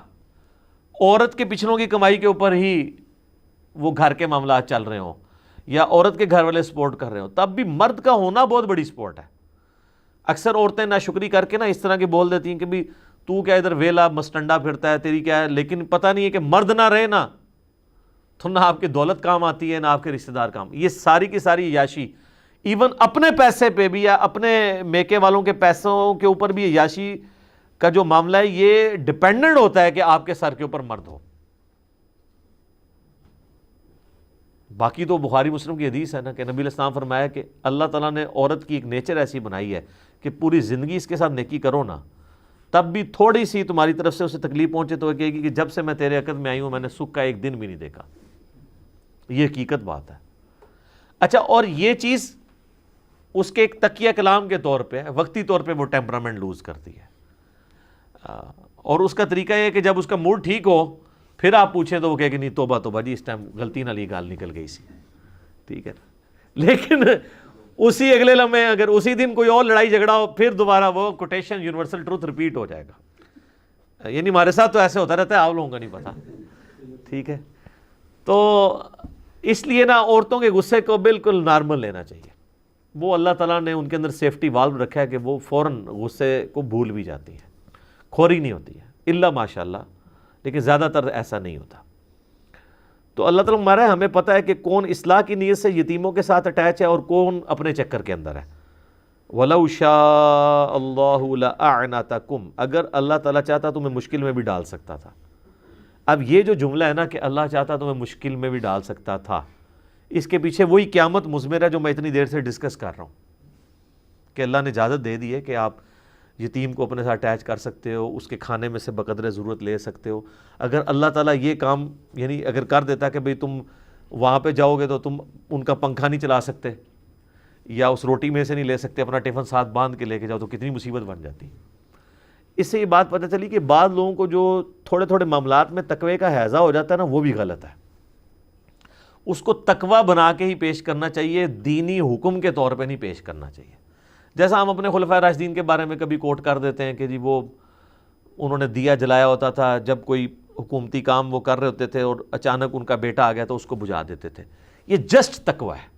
عورت کے پچھلوں کی کمائی کے اوپر ہی وہ گھر کے معاملات چل رہے ہوں یا عورت کے گھر والے سپورٹ کر رہے ہوں، تب بھی مرد کا ہونا بہت بڑی سپورٹ ہے. اکثر عورتیں ناشکری کر کے نا اس طرح کی بول دیتی ہیں کہ بھی تو کیا ادھر ویلا مستنڈا پھرتا ہے، تیری کیا ہے، لیکن پتہ نہیں ہے کہ مرد نہ رہے نا تو نہ آپ کی دولت کام آتی ہے نہ آپ کے رشتہ دار کام. یہ ساری کی ساری عیاشی، ایون اپنے پیسے پہ بھی یا اپنے میکے والوں کے پیسوں کے اوپر بھی عیاشی کا جو معاملہ ہے یہ ڈیپینڈنٹ ہوتا ہے کہ آپ کے سر کے اوپر مرد ہو. باقی تو بخاری مسلم کی حدیث ہے نا کہ نبی علیہ السلام فرمایا کہ اللہ تعالیٰ نے عورت کی ایک نیچر ایسی بنائی ہے کہ پوری زندگی اس کے ساتھ نیکی کرو نا، تب بھی تھوڑی سی تمہاری طرف سے اسے تکلیف پہنچے تو وہ کہے گی کہ جب سے میں تیرے عقد میں آئی ہوں میں نے سکھ کا ایک دن بھی نہیں دیکھا. یہ حقیقت بات ہے. اچھا، اور یہ چیز اس کے ایک تکیہ کلام کے طور پہ وقتی طور پہ وہ ٹیمپرامنٹ لوز کرتی ہے، اور اس کا طریقہ یہ ہے کہ جب اس کا موڈ ٹھیک ہو پھر آپ پوچھیں تو وہ کہے کہ نہیں توبہ توبہ جی اس ٹائم غلطی نہ لی گال نکل گئی سی، ٹھیک ہے. لیکن اسی اگلے لمحے اگر اسی دن کوئی اور لڑائی جھگڑا ہو پھر دوبارہ وہ کوٹیشن یونیورسل ٹروتھ ریپیٹ ہو جائے گا. یعنی ہمارے ساتھ تو ایسے ہوتا رہتا ہے، آپ لوگوں کا نہیں پتا، ٹھیک ہے. تو اس لیے نا عورتوں کے غصے کو بالکل نارمل لینا چاہیے. وہ اللہ تعالیٰ نے ان کے اندر سیفٹی والو رکھا ہے کہ وہ فوراً غصے کو بھول بھی جاتی ہیں، کھوری نہیں ہوتی ہے الا ماشاء اللہ، لیکن زیادہ تر ایسا نہیں ہوتا. تو اللہ تعالیٰ ہمارا ہمیں پتہ ہے کہ کون اصلاح کی نیت سے یتیموں کے ساتھ اٹیچ ہے اور کون اپنے چکر کے اندر ہے. وَلَوْ شَاءَ اللَّهُ لَأَعْنَتَكُمْ، اگر اللہ تعالیٰ چاہتا تمہیں مشکل میں بھی ڈال سکتا تھا. اب یہ جو جملہ ہے نا کہ اللہ چاہتا تمہیں مشکل میں بھی ڈال سکتا تھا، اس کے پیچھے وہی قیامت مضمر ہے جو میں اتنی دیر سے ڈسکس کر رہا ہوں کہ اللہ نے اجازت دے دی ہے کہ آپ یتیم کو اپنے ساتھ اٹیچ کر سکتے ہو، اس کے کھانے میں سے بقدر ضرورت لے سکتے ہو. اگر اللہ تعالیٰ یہ کام یعنی اگر کر دیتا کہ بھئی تم وہاں پہ جاؤ گے تو تم ان کا پنکھا نہیں چلا سکتے یا اس روٹی میں سے نہیں لے سکتے، اپنا ٹفن ساتھ باندھ کے لے کے جاؤ، تو کتنی مصیبت بن جاتی. اس سے یہ بات پتہ چلی کہ بعض لوگوں کو جو تھوڑے تھوڑے معاملات میں تقوی کا ہیضہ ہو جاتا ہے نا، وہ بھی غلط ہے. اس کو تقوی بنا کے ہی پیش کرنا چاہیے، دینی حکم کے طور پہ نہیں پیش کرنا چاہیے. جیسا ہم اپنے خلفائے راشدین کے بارے میں کبھی کوٹ کر دیتے ہیں کہ جی وہ انہوں نے دیا جلایا ہوتا تھا جب کوئی حکومتی کام وہ کر رہے ہوتے تھے اور اچانک ان کا بیٹا آ گیا تو اس کو بجھا دیتے تھے. یہ جسٹ تقوی ہے،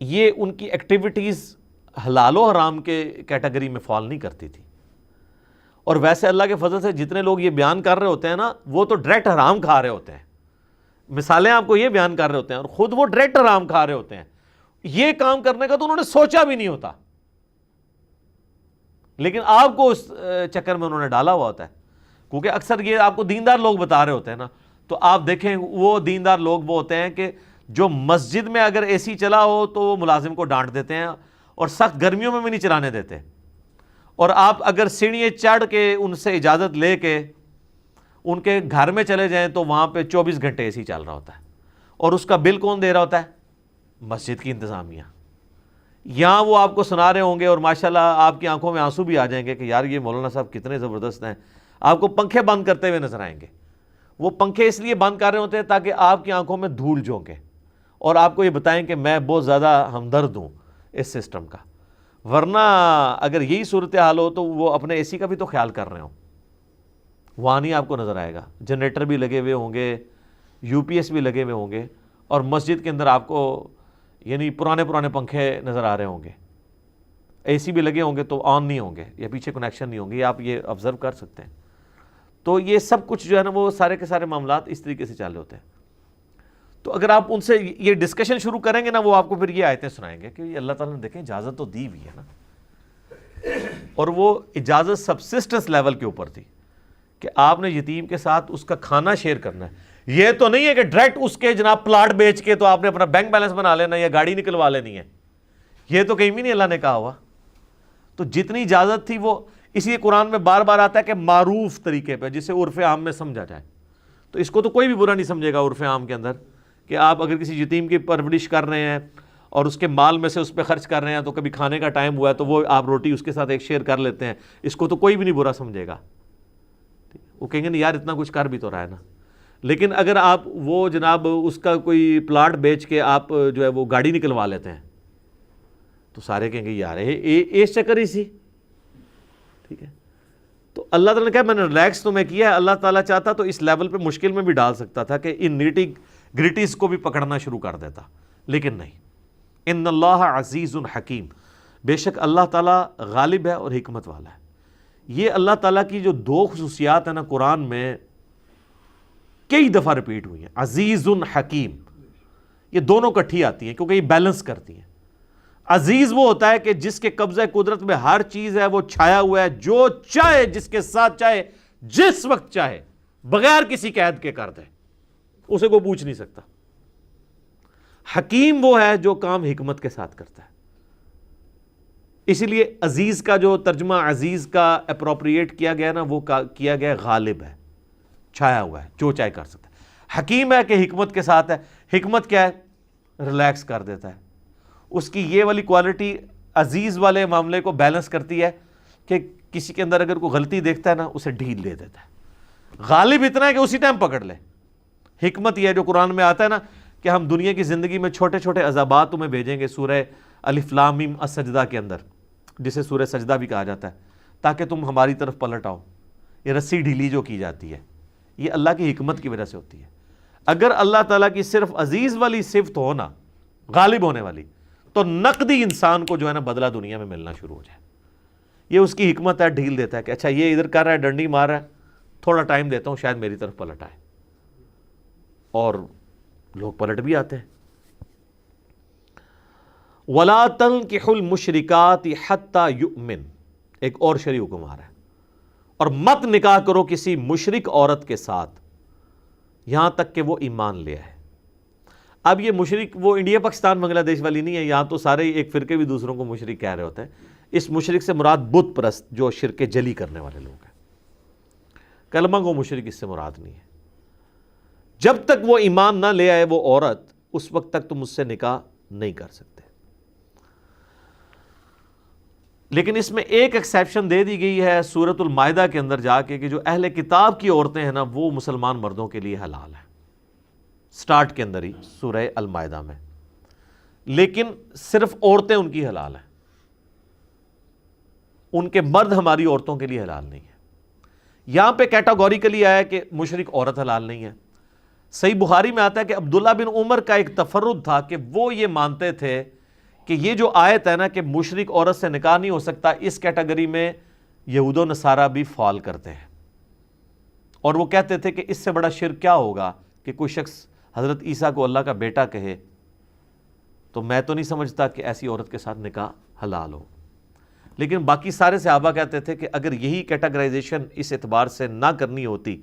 یہ ان کی ایکٹیویٹیز حلال و حرام کے کیٹیگری میں فال نہیں کرتی تھی. اور ویسے اللہ کے فضل سے جتنے لوگ یہ بیان کر رہے ہوتے ہیں نا، وہ تو ڈائریکٹ حرام کھا رہے ہوتے ہیں. مثالیں آپ کو یہ بیان کر رہے ہوتے ہیں اور خود وہ ڈائریکٹ حرام کھا رہے ہوتے ہیں. یہ کام کرنے کا تو انہوں نے سوچا بھی نہیں ہوتا، لیکن آپ کو اس چکر میں انہوں نے ڈالا ہوا ہوتا ہے. کیونکہ اکثر یہ آپ کو دیندار لوگ بتا رہے ہوتے ہیں نا، تو آپ دیکھیں وہ دیندار لوگ وہ ہوتے ہیں کہ جو مسجد میں اگر اے سی چلا ہو تو وہ ملازم کو ڈانٹ دیتے ہیں اور سخت گرمیوں میں بھی نہیں چلانے دیتے. اور آپ اگر سیڑھیاں چڑھ کے ان سے اجازت لے کے ان کے گھر میں چلے جائیں تو وہاں پہ 24 گھنٹے اے سی چل رہا ہوتا ہے. اور اس کا بل کون دے رہا ہوتا ہے؟ مسجد کی انتظامیہ. یہاں وہ آپ کو سنا رہے ہوں گے اور ماشاءاللہ آپ کی آنکھوں میں آنسو بھی آ جائیں گے کہ یار یہ مولانا صاحب کتنے زبردست ہیں. آپ کو پنکھے بند کرتے ہوئے نظر آئیں گے. وہ پنکھے اس لیے بند کر رہے ہوتے ہیں تاکہ آپ کی آنکھوں میں دھول جھونکے اور آپ کو یہ بتائیں کہ میں بہت زیادہ ہمدرد ہوں اس سسٹم کا. ورنہ اگر یہی صورتحال ہو تو وہ اپنے اے سی کا بھی تو خیال کر رہے ہوں. وہاں نہیں آپ کو نظر آئے گا. جنریٹر بھی لگے ہوئے ہوں گے، یو پی ایس بھی لگے ہوئے ہوں گے، اور مسجد کے اندر آپ کو یعنی پرانے پنکھے نظر آ رہے ہوں گے. اے سی بھی لگے ہوں گے تو آن نہیں ہوں گے یا پیچھے کنیکشن نہیں ہوں گے. یہ آپ یہ آبزرو کر سکتے ہیں. تو یہ سب کچھ جو ہے نا وہ سارے کے سارے معاملات اس طریقے سے چل رہے ہوتے ہیں. تو اگر آپ ان سے یہ ڈسکشن شروع کریں گے نا، وہ آپ کو پھر یہ آیتیں سنائیں گے کہ یہ اللہ تعالیٰ نے دیکھیں اجازت تو دی ہوئی ہے نا. اور وہ اجازت سبسسٹنس لیول کے اوپر تھی کہ آپ نے یتیم کے ساتھ اس کا کھانا شیئر کرنا ہے. یہ تو نہیں ہے کہ ڈائریکٹ اس کے جناب پلاٹ بیچ کے تو آپ نے اپنا بینک بیلنس بنا لینا یا گاڑی نکلوا لینی ہے. یہ تو کہیں بھی نہیں اللہ نے کہا ہوا. تو جتنی اجازت تھی وہ اسی لیے قرآن میں بار بار آتا ہے کہ معروف طریقے پہ، جسے عرف عام میں سمجھا جائے. تو اس کو تو کوئی بھی برا نہیں سمجھے گا عرف عام کے اندر کہ آپ اگر کسی یتیم کی پرورش کر رہے ہیں اور اس کے مال میں سے اس پہ خرچ کر رہے ہیں، تو کبھی کھانے کا ٹائم ہوا ہے تو وہ آپ روٹی اس کے ساتھ ایک شیئر کر لیتے ہیں. اس کو تو کوئی بھی نہیں برا سمجھے گا. وہ کہیں گے نہیں یار اتنا کچھ کر بھی تو رہا ہے نا. لیکن اگر آپ وہ جناب اس کا کوئی پلاٹ بیچ کے آپ جو ہے وہ گاڑی نکلوا لیتے ہیں تو سارے کہیں گے یار اس چکر ہی سی. ٹھیک ہے. تو اللہ تعالیٰ نے کہا میں نے ریلیکس تمہیں کیا ہے. اللہ تعالیٰ چاہتا تو اس لیول پہ مشکل میں بھی ڈال سکتا تھا کہ ان نیٹی گریٹیز کو بھی پکڑنا شروع کر دیتا، لیکن نہیں. ان اللہ عزیز حکیم، بے شک اللہ تعالیٰ غالب ہے اور حکمت والا ہے. یہ اللہ تعالیٰ کی جو دو خصوصیات ہیں نا قرآن میں کئی دفعہ ریپیٹ ہوئی ہیں، عزیز حکیم. یہ دونوں کٹھی آتی ہیں کیونکہ یہ بیلنس کرتی ہیں. عزیز وہ ہوتا ہے کہ جس کے قبضہ قدرت میں ہر چیز ہے، وہ چھایا ہوا ہے، جو چاہے جس کے ساتھ چاہے جس وقت چاہے بغیر کسی قید کے کر دے، اسے کوئی پوچھ نہیں سکتا. حکیم وہ ہے جو کام حکمت کے ساتھ کرتا ہے. اسی لیے عزیز کا جو ترجمہ عزیز کا اپروپریٹ کیا گیا نا، وہ کیا گیا غالب ہے، چھایا ہوا ہے، جو چاہے کر سکتا ہے. حکیم ہے کہ حکمت کے ساتھ ہے. حکمت کیا ہے؟ ریلیکس کر دیتا ہے. اس کی یہ والی کوالٹی عزیز والے معاملے کو بیلنس کرتی ہے کہ کسی کے اندر اگر کوئی غلطی دیکھتا ہے نا اسے ڈھیل دے دیتا ہے. غالب اتنا ہے کہ اسی ٹائم پکڑ لے. حکمت یہ ہے جو قرآن میں آتا ہے نا کہ ہم دنیا کی زندگی میں چھوٹے چھوٹے عذابات تمہیں بھیجیں گے سورہ الف لام میم السجدہ کے اندر، جسے سورہ سجدہ بھی کہا جاتا ہے، تاکہ تم ہماری طرف پلٹ آؤ. یہ رسی ڈھیلی جو کی جاتی ہے، یہ اللہ کی حکمت کی وجہ سے ہوتی ہے۔ اگر اللہ تعالیٰ کی صرف عزیز والی صفت ہو نا، غالب ہونے والی، تو نقدی انسان کو جو ہے نا بدلہ دنیا میں ملنا شروع ہو جائے۔ یہ اس کی حکمت ہے، ڈھیل دیتا ہے کہ اچھا یہ ادھر کر رہا ہے، ڈنڈی مار رہا ہے، تھوڑا ٹائم دیتا ہوں شاید میری طرف پلٹ آئے، اور لوگ پلٹ بھی آتے ہیں۔ وَلَا تَنْكِحُوا الْمُشْرِكَاتِ حَتَّى يُؤْمِنْ، ایک اور شرعی حکم آ رہا ہے، اور مت نکاح کرو کسی مشرک عورت کے ساتھ یہاں تک کہ وہ ایمان لے آئے۔ اب یہ مشرک وہ انڈیا پاکستان بنگلہ دیش والی نہیں ہے، یہاں تو سارے ایک فرقے بھی دوسروں کو مشرک کہہ رہے ہوتے ہیں۔ اس مشرک سے مراد بت پرست جو شرک جلی کرنے والے لوگ ہیں، کلمہ گو مشرک اس سے مراد نہیں ہے۔ جب تک وہ ایمان نہ لے آئے وہ عورت، اس وقت تک تم اس سے نکاح نہیں کر سکتے۔ لیکن اس میں ایک ایکسیپشن دے دی گئی ہے سورۃ المائدہ کے اندر جا کے کہ جو اہل کتاب کی عورتیں ہیں نا وہ مسلمان مردوں کے لیے حلال ہیں، سٹارٹ کے اندر ہی سورہ المائدہ میں، لیکن صرف عورتیں ان کی حلال ہیں، ان کے مرد ہماری عورتوں کے لیے حلال نہیں ہے۔ یہاں پہ کیٹاگوریکلی آیا کہ مشرک عورت حلال نہیں ہے۔ صحیح بخاری میں آتا ہے کہ عبداللہ بن عمر کا ایک تفرد تھا کہ وہ یہ مانتے تھے کہ یہ جو آیت ہے نا کہ مشرک عورت سے نکاح نہیں ہو سکتا، اس کیٹیگری میں یہود و نصارہ بھی فال کرتے ہیں، اور وہ کہتے تھے کہ اس سے بڑا شرک کیا ہوگا کہ کوئی شخص حضرت عیسیٰ کو اللہ کا بیٹا کہے، تو میں تو نہیں سمجھتا کہ ایسی عورت کے ساتھ نکاح حلال ہو۔ لیکن باقی سارے صحابہ کہتے تھے کہ اگر یہی کیٹیگرائزیشن اس اعتبار سے نہ کرنی ہوتی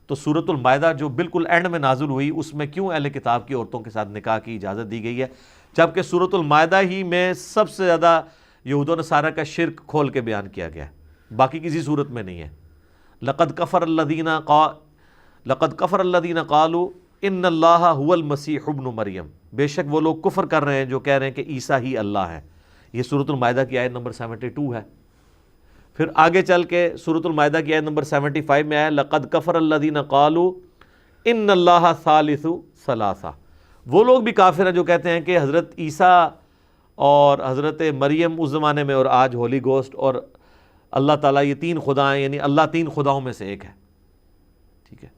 تو سورۃ المائدہ جو بالکل اینڈ میں نازل ہوئی اس میں کیوں اہل کتاب کی عورتوں کے ساتھ نکاح کی اجازت دی گئی ہے، جبکہ سورۃ المائدہ ہی میں سب سے زیادہ یہود و نصارہ کا شرک کھول کے بیان کیا گیا ہے، باقی کسی صورت میں نہیں ہے۔ لقد کفر الذین قالوا ان اللہ هو المسیح ابن مریم، بے شک وہ لوگ کفر کر رہے ہیں جو کہہ رہے ہیں کہ عیسیٰ ہی اللہ ہے۔ یہ سورۃ المائدہ کی آیت نمبر 72 ہے۔ پھر آگے چل کے سورۃ المائدہ کی آیت نمبر 75 میں آیا لقد کفر الذین قالوا ان اللہ ثالث ثلاثہ، وہ لوگ بھی کافر ہیں جو کہتے ہیں کہ حضرت عیسیٰ اور حضرت مریم اس زمانے میں اور آج ہولی گوسٹ اور اللہ تعالیٰ یہ تین خدا ہیں، یعنی اللہ تین خداؤں میں سے ایک ہے۔ ٹھیک ہے،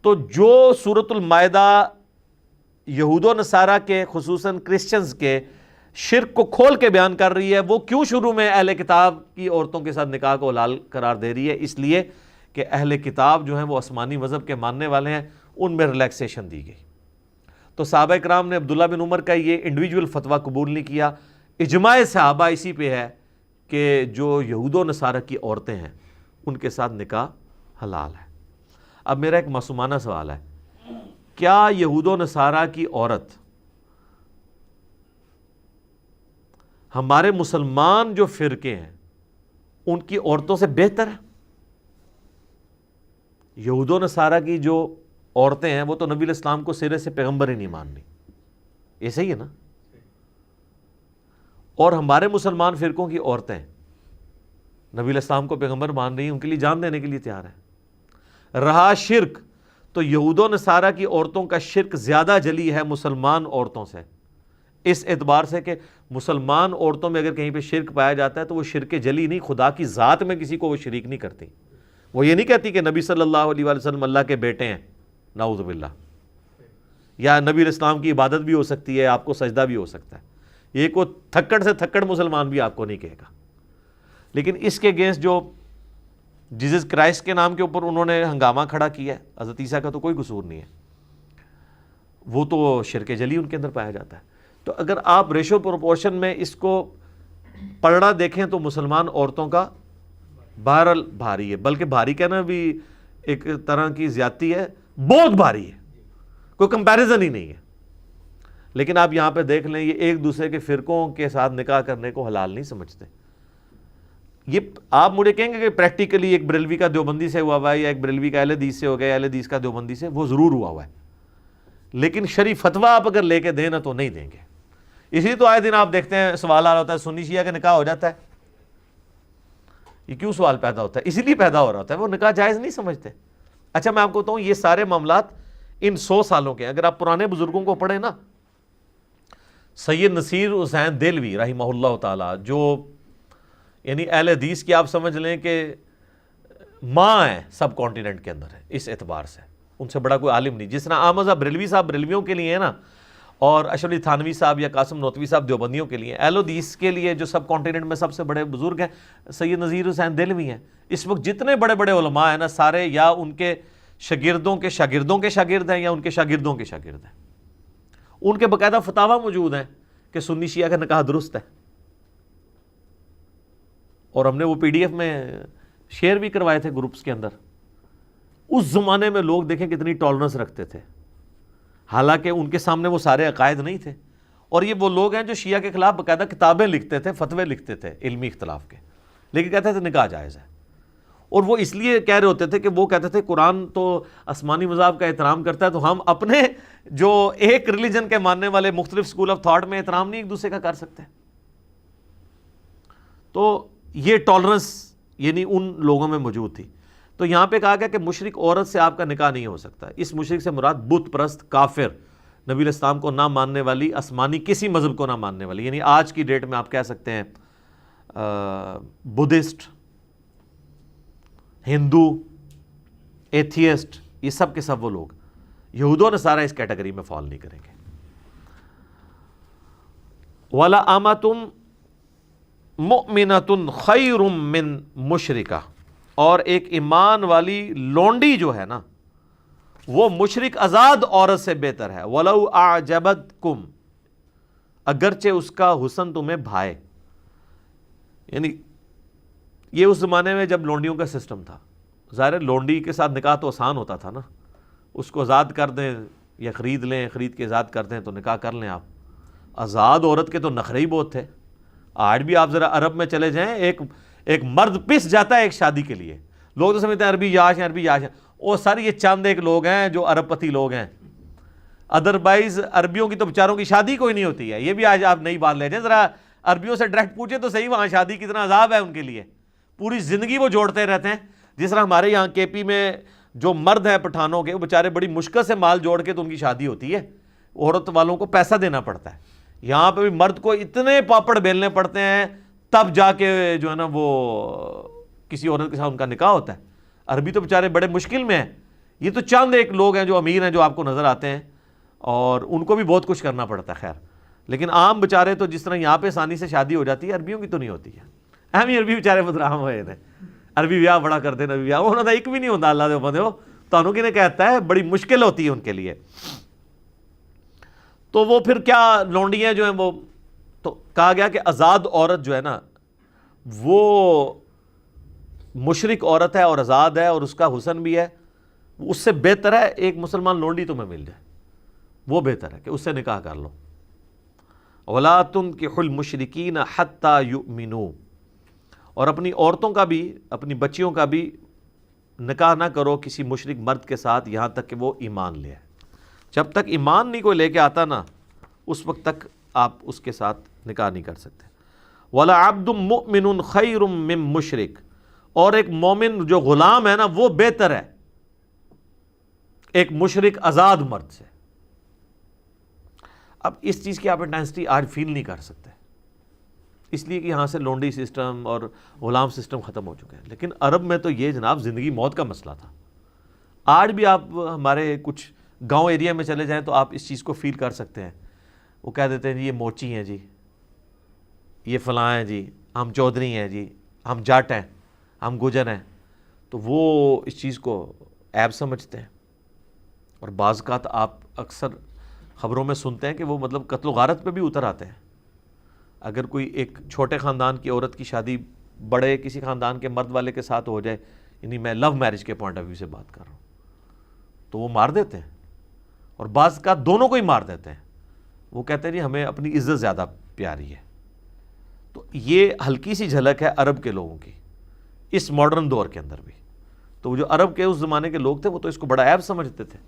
تو جو سورۃ المائدہ یہود و نصارہ کے خصوصاً کرسچنز کے شرک کو کھول کے بیان کر رہی ہے، وہ کیوں شروع میں اہل کتاب کی عورتوں کے ساتھ نکاح کو حلال قرار دے رہی ہے؟ اس لیے کہ اہل کتاب جو ہیں وہ آسمانی مذہب کے ماننے والے ہیں، ان میں ریلیکسیشن دی گئی۔ تو صحابہ کرام نے عبداللہ بن عمر کا یہ انڈیویجول فتویٰ قبول نہیں کیا۔ اجماع صحابہ اسی پہ ہے کہ جو یہود و نصارہ کی عورتیں ہیں ان کے ساتھ نکاح حلال ہے۔ اب میرا ایک معصومانہ سوال ہے، کیا یہود و نصارہ کی عورت ہمارے مسلمان جو فرقے ہیں ان کی عورتوں سے بہتر ہے؟ یہود و نصارہ کی جو عورتیں ہیں وہ تو نبی علیہ السلام کو سرے سے پیغمبر ہی نہیں ماننی، یہ صحیح ہے نا؟ اور ہمارے مسلمان فرقوں کی عورتیں نبی علیہ السلام کو پیغمبر مان رہی ہیں، ان کے لیے جان دینے کے لیے تیار ہیں۔ رہا شرک، تو یہود و نصارہ کی عورتوں کا شرک زیادہ جلی ہے مسلمان عورتوں سے، اس اعتبار سے کہ مسلمان عورتوں میں اگر کہیں پہ شرک پایا جاتا ہے تو وہ شرک جلی نہیں، خدا کی ذات میں کسی کو وہ شریک نہیں کرتی۔ وہ یہ نہیں کہتی کہ نبی صلی اللہ علیہ وآلہ وسلم اللہ کے بیٹے ہیں، نعوذ باللہ، یا نبی علیہ السلام کی عبادت بھی ہو سکتی ہے، آپ کو سجدہ بھی ہو سکتا ہے، یہ کوئی تھکڑ سے تھکڑ مسلمان بھی آپ کو نہیں کہے گا۔ لیکن اس کے اگینسٹ جو جیزس کرائسٹ کے نام کے اوپر انہوں نے ہنگامہ کھڑا کیا ہے، حضرت عیسیٰ کا تو کوئی قصور نہیں ہے، وہ تو شرک جلی ان کے اندر پایا جاتا ہے۔ تو اگر آپ ریشو پروپورشن میں اس کو پلڑا دیکھیں تو مسلمان عورتوں کا بہرحال بھاری ہے، بلکہ بھاری کہنا بھی ایک طرح کی زیادتی ہے، بہت بھاری ہے، کوئی کمپیریزن ہی نہیں ہے۔ لیکن آپ یہاں پہ دیکھ لیں یہ ایک دوسرے کے فرقوں کے ساتھ نکاح کرنے کو حلال نہیں سمجھتے۔ یہ آپ مجھے کہیں گے کہ پریکٹیکلی ایک بریلوی کا دیوبندی سے ہوا ہے یا ایک بریلوی کا اہل حدیث سے ہو گیا، اہل حدیث کا دیوبندی سے، وہ ضرور ہوا ہے، لیکن شرعی فتویٰ آپ اگر لے کے دیں نا تو نہیں دیں گے۔ اسی تو آئے دن آپ دیکھتے ہیں سوال آ رہا ہوتا ہے سنی شیعہ کا نکاح ہو جاتا ہے، یہ کیوں سوال پیدا ہوتا ہے؟ اسی لیے پیدا ہو رہا ہوتا ہے، وہ نکاح جائز نہیں سمجھتے۔ اچھا میں آپ کو بتاؤں یہ سارے معاملات ان 100 سالوں کے، اگر آپ پرانے بزرگوں کو پڑھیں نا، سید نصیر حسین دہلوی رحمہ اللہ تعالی، جو یعنی اہل حدیث کی آپ سمجھ لیں کہ ماں ہیں سب کانٹیننٹ کے اندر ہے اس اعتبار سے، ان سے بڑا کوئی عالم نہیں. جس طرح احمد بریلوی صاحب بریلویوں کے لیے ہے نا، اور اشرف علی تھانوی صاحب یا قاسم نوتوی صاحب دیوبندیوں کے لیے، اہل حدیث کے لیے جو سب کانٹیننٹ میں سب سے بڑے بزرگ ہیں سید نذیر حسین دہلوی ہیں. اس وقت جتنے بڑے بڑے علماء ہیں نا، سارے یا ان کے شاگردوں کے شاگردوں کے شاگرد ہیں یا ان کے شاگردوں کے شاگرد ہیں. ان کے باقاعدہ فتاویٰ موجود ہیں کہ سنی شیعہ کا نکاح درست ہے، اور ہم نے وہ پی ڈی ایف میں شیئر بھی کروائے تھے گروپس کے اندر. اس زمانے میں لوگ دیکھیں کتنی ٹالرنس رکھتے تھے، حالانکہ ان کے سامنے وہ سارے عقائد نہیں تھے. اور یہ وہ لوگ ہیں جو شیعہ کے خلاف باقاعدہ کتابیں لکھتے تھے، فتوے لکھتے تھے علمی اختلاف کے، لیکن کہتے تھے نکاح جائز ہے. اور وہ اس لیے کہہ رہے ہوتے تھے کہ وہ کہتے تھے قرآن تو آسمانی مذاہب کا احترام کرتا ہے، تو ہم اپنے جو ایک ریلیجن کے ماننے والے مختلف اسکول آف تھاٹ میں احترام نہیں ایک دوسرے کا کر سکتے. تو یہ ٹالرنس یعنی ان لوگوں میں موجود تھی. تو یہاں پہ کہا گیا کہ مشرک عورت سے آپ کا نکاح نہیں ہو سکتا. اس مشرک سے مراد بت پرست، کافر، نبی علیہ السلام کو نہ ماننے والی، آسمانی کسی مذہب کو نہ ماننے والی، یعنی آج کی ڈیٹ میں آپ کہہ سکتے ہیں بدھسٹ، ہندو، ایتھیسٹ، یہ سب کے سب وہ لوگ. یہود و نصارہ اس کیٹیگری میں فال نہیں کریں گے. وَلَا أَمَةٌ مُؤْمِنَةٌ خَيْرٌ مِّن مُشْرِكَةٍ، اور ایک ایمان والی لونڈی جو ہے نا وہ مشرک آزاد عورت سے بہتر ہے. وَلَوْ أَعْجَبَتْكُمْ، اگرچہ اس کا حسن تمہیں بھائے. یعنی یہ اس زمانے میں جب لونڈیوں کا سسٹم تھا، ظاہر لونڈی کے ساتھ نکاح تو آسان ہوتا تھا نا، اس کو آزاد کر دیں یا خرید لیں، خرید کے آزاد کر دیں تو نکاح کر لیں آپ. آزاد عورت کے تو نخرے ہی بہت تھے. آج بھی آپ ذرا عرب میں چلے جائیں، ایک مرد پس جاتا ہے ایک شادی کے لیے. لوگ تو سمجھتے ہیں عربی یاش ہیں، عربی یاش ہیں. وہ سارے یہ چند ایک لوگ ہیں جو عرب پتی لوگ ہیں، ادروائز عربیوں کی تو بیچاروں کی شادی کوئی نہیں ہوتی ہے. یہ بھی آج آپ نئی بات لے جائیں، ذرا عربیوں سے ڈائریکٹ پوچھیں تو صحیح وہاں شادی کتنا عذاب ہے ان کے لیے. پوری زندگی وہ جوڑتے رہتے ہیں. جس طرح ہمارے یہاں کے پی میں جو مرد ہیں پٹھانوں کے، وہ بیچارے بڑی مشکل سے مال جوڑ کے تو ان کی شادی ہوتی ہے، عورت والوں کو پیسہ دینا پڑتا ہے. یہاں پہ بھی مرد کو اتنے پاپڑ بیلنے پڑتے ہیں تب جا کے جو ہے نا وہ کسی عورت کے ساتھ ان کا نکاح ہوتا ہے. عربی تو بیچارے بڑے مشکل میں ہیں. یہ تو چند ایک لوگ ہیں جو امیر ہیں جو آپ کو نظر آتے ہیں، اور ان کو بھی بہت کچھ کرنا پڑتا ہے. خیر، لیکن عام بیچارے تو جس طرح یہاں پہ آسانی سے شادی ہو جاتی ہے، عربیوں کی تو نہیں ہوتی ہے. اہم ہی عربی بیچارے بدرام ہوئے تھے، عربی بیاہ بڑا کرتے ہیں. عربی بیاہ انہوں نے ایک بھی نہیں ہوتا. اللہ دے بندے ہو تو کی نے کہتا ہے بڑی مشکل ہوتی ہے ان کے لیے. تو وہ پھر کیا لونڈیاں جو ہیں وہ، تو کہا گیا کہ آزاد عورت جو ہے نا وہ مشرک عورت ہے اور آزاد ہے اور اس کا حسن بھی ہے، اس سے بہتر ہے ایک مسلمان لونڈی تمہیں مل جائے، وہ بہتر ہے کہ اس سے نکاح کر لو. وَلَا تُنْكِحُوا الْمُشْرِكِينَ حَتَّى يُؤْمِنُوا، اور اپنی عورتوں کا بھی، اپنی بچیوں کا بھی نکاح نہ کرو کسی مشرک مرد کے ساتھ یہاں تک کہ وہ ایمان لے آئے. جب تک ایمان نہیں کوئی لے کے آتا نا، اس وقت تک آپ اس کے ساتھ نکاح نہیں کر سکتے. وَلَا عَبْدٌ مُؤْمِنٌ خَيْرٌ مِّن مُشْرِك، اور ایک مومن جو غلام ہے نا وہ بہتر ہے ایک مشرک آزاد مرد سے. اب اس چیز کی آپ انٹینسٹی آج فیل نہیں کر سکتے، اس لیے کہ یہاں سے لونڈی سسٹم اور غلام سسٹم ختم ہو چکے ہیں. لیکن عرب میں تو یہ جناب زندگی موت کا مسئلہ تھا. آج بھی آپ ہمارے کچھ گاؤں ایریا میں چلے جائیں تو آپ اس چیز کو فیل کر سکتے ہیں. وہ کہہ دیتے ہیں جی یہ موچی ہیں جی، یہ فلاں ہیں جی، ہم چودھری ہیں جی، ہم جٹ ہیں، ہم گجر ہیں. تو وہ اس چیز کو عیب سمجھتے ہیں. اور بعض اوقات آپ اکثر خبروں میں سنتے ہیں کہ وہ مطلب قتل و غارت پہ بھی اتر آتے ہیں. اگر کوئی ایک چھوٹے خاندان کی عورت کی شادی بڑے کسی خاندان کے مرد والے کے ساتھ ہو جائے، یعنی میں لو میرج کے پوائنٹ آف ویو سے بات کر رہا ہوں، تو وہ مار دیتے ہیں. اور بعض کا دونوں کو ہی مار دیتے ہیں. وہ کہتے ہیں جی ہمیں اپنی عزت زیادہ پیاری ہے. تو یہ ہلکی سی جھلک ہے عرب کے لوگوں کی اس ماڈرن دور کے اندر بھی. تو وہ جو عرب کے اس زمانے کے لوگ تھے وہ تو اس کو بڑا عیب سمجھتے تھے.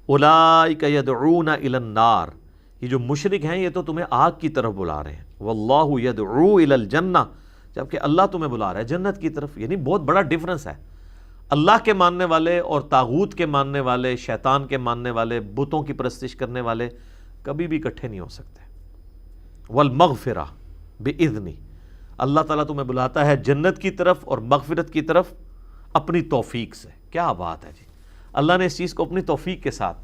اولئک یدعون الی النار، یہ جو مشرک ہیں یہ تو تمہیں آگ کی طرف بلا رہے ہیں. واللہ یدعو الی الجنہ، جبکہ اللہ تمہیں بلا رہا ہے جنت کی طرف. یعنی بہت بڑا ڈیفرنس ہے. اللہ کے ماننے والے اور طاغوت کے ماننے والے، شیطان کے ماننے والے، بتوں کی پرستش کرنے والے کبھی بھی اکٹھے نہیں ہو سکتے. والمغفرہ بإذنی، اللہ تعالیٰ تمہیں بلاتا ہے جنت کی طرف اور مغفرت کی طرف اپنی توفیق سے. کیا بات ہے جی, اللہ نے اس چیز کو اپنی توفیق کے ساتھ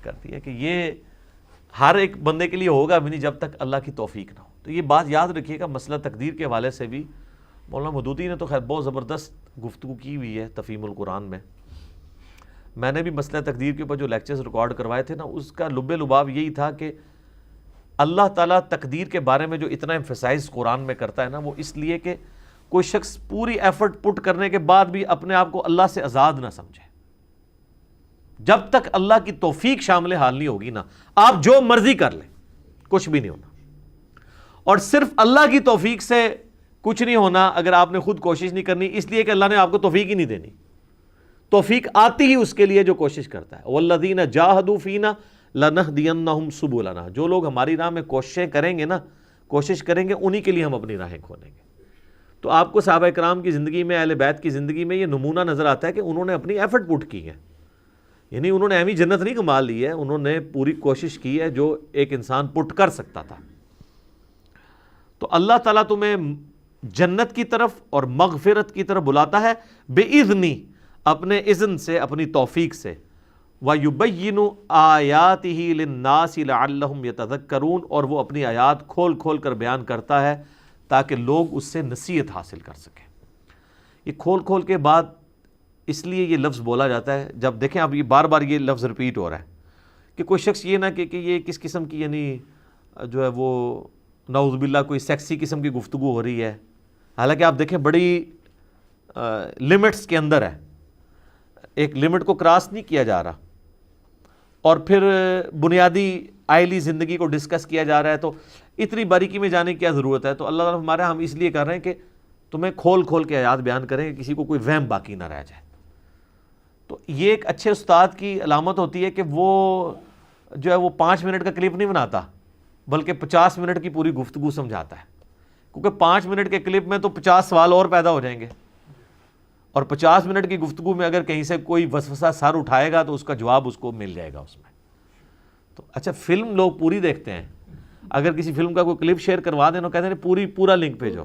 کر دیا کہ یہ ہر ایک بندے کے لیے ہوگا بھی نہیں جب تک اللہ کی توفیق نہ ہو. تو یہ بات یاد رکھیے گا, مسئلہ تقدیر کے حوالے سے بھی مولانا مودودی نے تو خیر بہت زبردست گفتگو کی ہوئی ہے تفہیم القرآن میں. میں نے بھی مسئلہ تقدیر کے اوپر جو لیکچرز ریکارڈ کروائے تھے نا, اس کا لب لباب یہی تھا کہ اللہ تعالیٰ تقدیر کے بارے میں جو اتنا ایمفیسائز قرآن میں کرتا ہے نا, وہ اس لیے کہ کوئی شخص پوری ایفرٹ پٹ کرنے کے بعد بھی اپنے آپ کو اللہ سے آزاد نہ سمجھے. جب تک اللہ کی توفیق شامل حال نہیں ہوگی نا, آپ جو مرضی کر لیں کچھ بھی نہیں ہونا. اور صرف اللہ کی توفیق سے کچھ نہیں ہونا اگر آپ نے خود کوشش نہیں کرنی, اس لیے کہ اللہ نے آپ کو توفیق ہی نہیں دینی. توفیق آتی ہی اس کے لیے جو کوشش کرتا ہے. وَالَّذِينَ جَاهَدُوا فِينَا لَنَهْدِيَنَّهُمْ سُبُلَنَا, جو لوگ ہماری راہ میں کوششیں کریں گے نا, کوشش کریں گے, انہی کے لیے ہم اپنی راہیں کھولیں گے. تو آپ کو صحابہ کرام کی زندگی میں, اہل بیت کی زندگی میں یہ نمونہ نظر آتا ہے کہ انہوں نے اپنی ایفرٹ پٹ کی ہے. یعنی انہوں نے ایویں جنت نہیں کما لی ہے, انہوں نے پوری کوشش کی ہے جو ایک انسان پٹ کر سکتا تھا. تو اللہ تعالیٰ تمہیں جنت کی طرف اور مغفرت کی طرف بلاتا ہے بِإِذْنِ, اپنے اذن سے, اپنی توفیق سے. وَيُبَيِّنُ آيَاتِهِ لِلنَّاسِ لَعَلَّهُمْ يَتَذَكَّرُونَ, اور وہ اپنی آیات کھول کھول کر بیان کرتا ہے تاکہ لوگ اس سے نصیحت حاصل کر سکیں. یہ کھول کھول کے بعد اس لیے یہ لفظ بولا جاتا ہے, جب دیکھیں اب یہ بار بار یہ لفظ ریپیٹ ہو رہا ہے کہ کوئی شخص یہ نہ کہ یہ کس قسم کی یعنی جو ہے وہ نعوذ باللہ کوئی سیکسی قسم کی گفتگو ہو رہی ہے. حالانکہ آپ دیکھیں بڑی لمٹس کے اندر ہے, ایک لمٹ کو کراس نہیں کیا جا رہا, اور پھر بنیادی آئلی زندگی کو ڈسکس کیا جا رہا ہے. تو اتنی باریکی میں جانے کی کیا ضرورت ہے؟ تو اللہ تعالیٰ ہمارے ہم اس لیے کر رہے ہیں کہ تمہیں کھول کھول کے آیات بیان کریں کہ کسی کو کوئی وہم باقی نہ رہ جائے. تو یہ ایک اچھے استاد کی علامت ہوتی ہے کہ وہ جو ہے وہ 5 منٹ کا کلپ نہیں بناتا بلکہ 50 منٹ کی پوری گفتگو سمجھاتا ہے. کیونکہ 5 منٹ کے کلپ میں تو 50 سوال اور پیدا ہو جائیں گے, اور 50 منٹ کی گفتگو میں اگر کہیں سے کوئی وسوسہ سر اٹھائے گا تو اس کا جواب اس کو مل جائے گا اس میں. تو اچھا فلم لوگ پوری دیکھتے ہیں, اگر کسی فلم کا کوئی کلپ شیئر کروا دینا, کہتے ہیں پورا لنک بھیجو.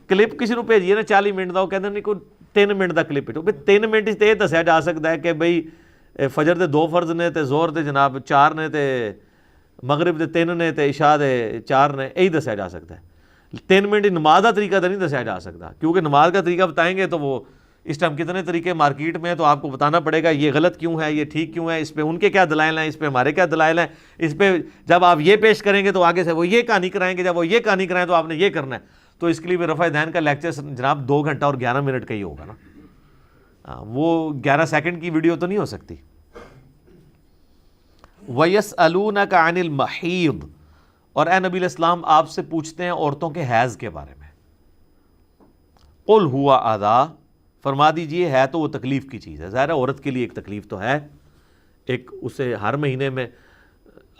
کلپ کسی کو بھیجیے نا 40 منٹ کا, وہ کہتے ہیں نہیں کوئی 3 منٹ کا کلپ بھیجو. بھائی 3 منٹ سے یہ دسیا جا سکتا ہے کہ بھئی فجر دے 2 فرض نے, تے زہر دے جناب 4 نے, تے مغرب دے 3 نے, تے عشاء دے 4 نے, یہی دسیا جا سکتا ہے. 3 منٹ نماز کا طریقہ تو نہیں دسیا جا سکتا, کیونکہ نماز کا طریقہ بتائیں گے تو وہ اس ٹائم کتنے طریقے مارکیٹ میں ہیں, تو آپ کو بتانا پڑے گا یہ غلط کیوں ہے, یہ ٹھیک کیوں ہے, اس پہ ان کے کیا دلائل ہیں, اس پہ ہمارے کیا دلائل ہیں, اس پہ جب آپ یہ پیش کریں گے تو آگے سے وہ یہ کہانی کرائیں گے, جب وہ یہ کہانی کرائیں تو آپ نے یہ کرنا ہے. تو اس کے لیے بھی رفع دین کا لیکچر جناب 2 گھنٹہ اور 11 منٹ کا ہی ہوگا نا, وہ 11 سیکنڈ کی ویڈیو تو نہیں ہو سکتی. وَيَسْأَلُونَكَ عَنِ الْمَحِيضِ, اور اے نبی علیہ السلام آپ سے پوچھتے ہیں عورتوں کے حیض کے بارے میں. قُلْ هُوَ أَذًى, فرما دیجئے ہے تو وہ تکلیف کی چیز ہے. ظاہر ہے عورت کے لیے ایک تکلیف تو ہے, ایک اسے ہر مہینے میں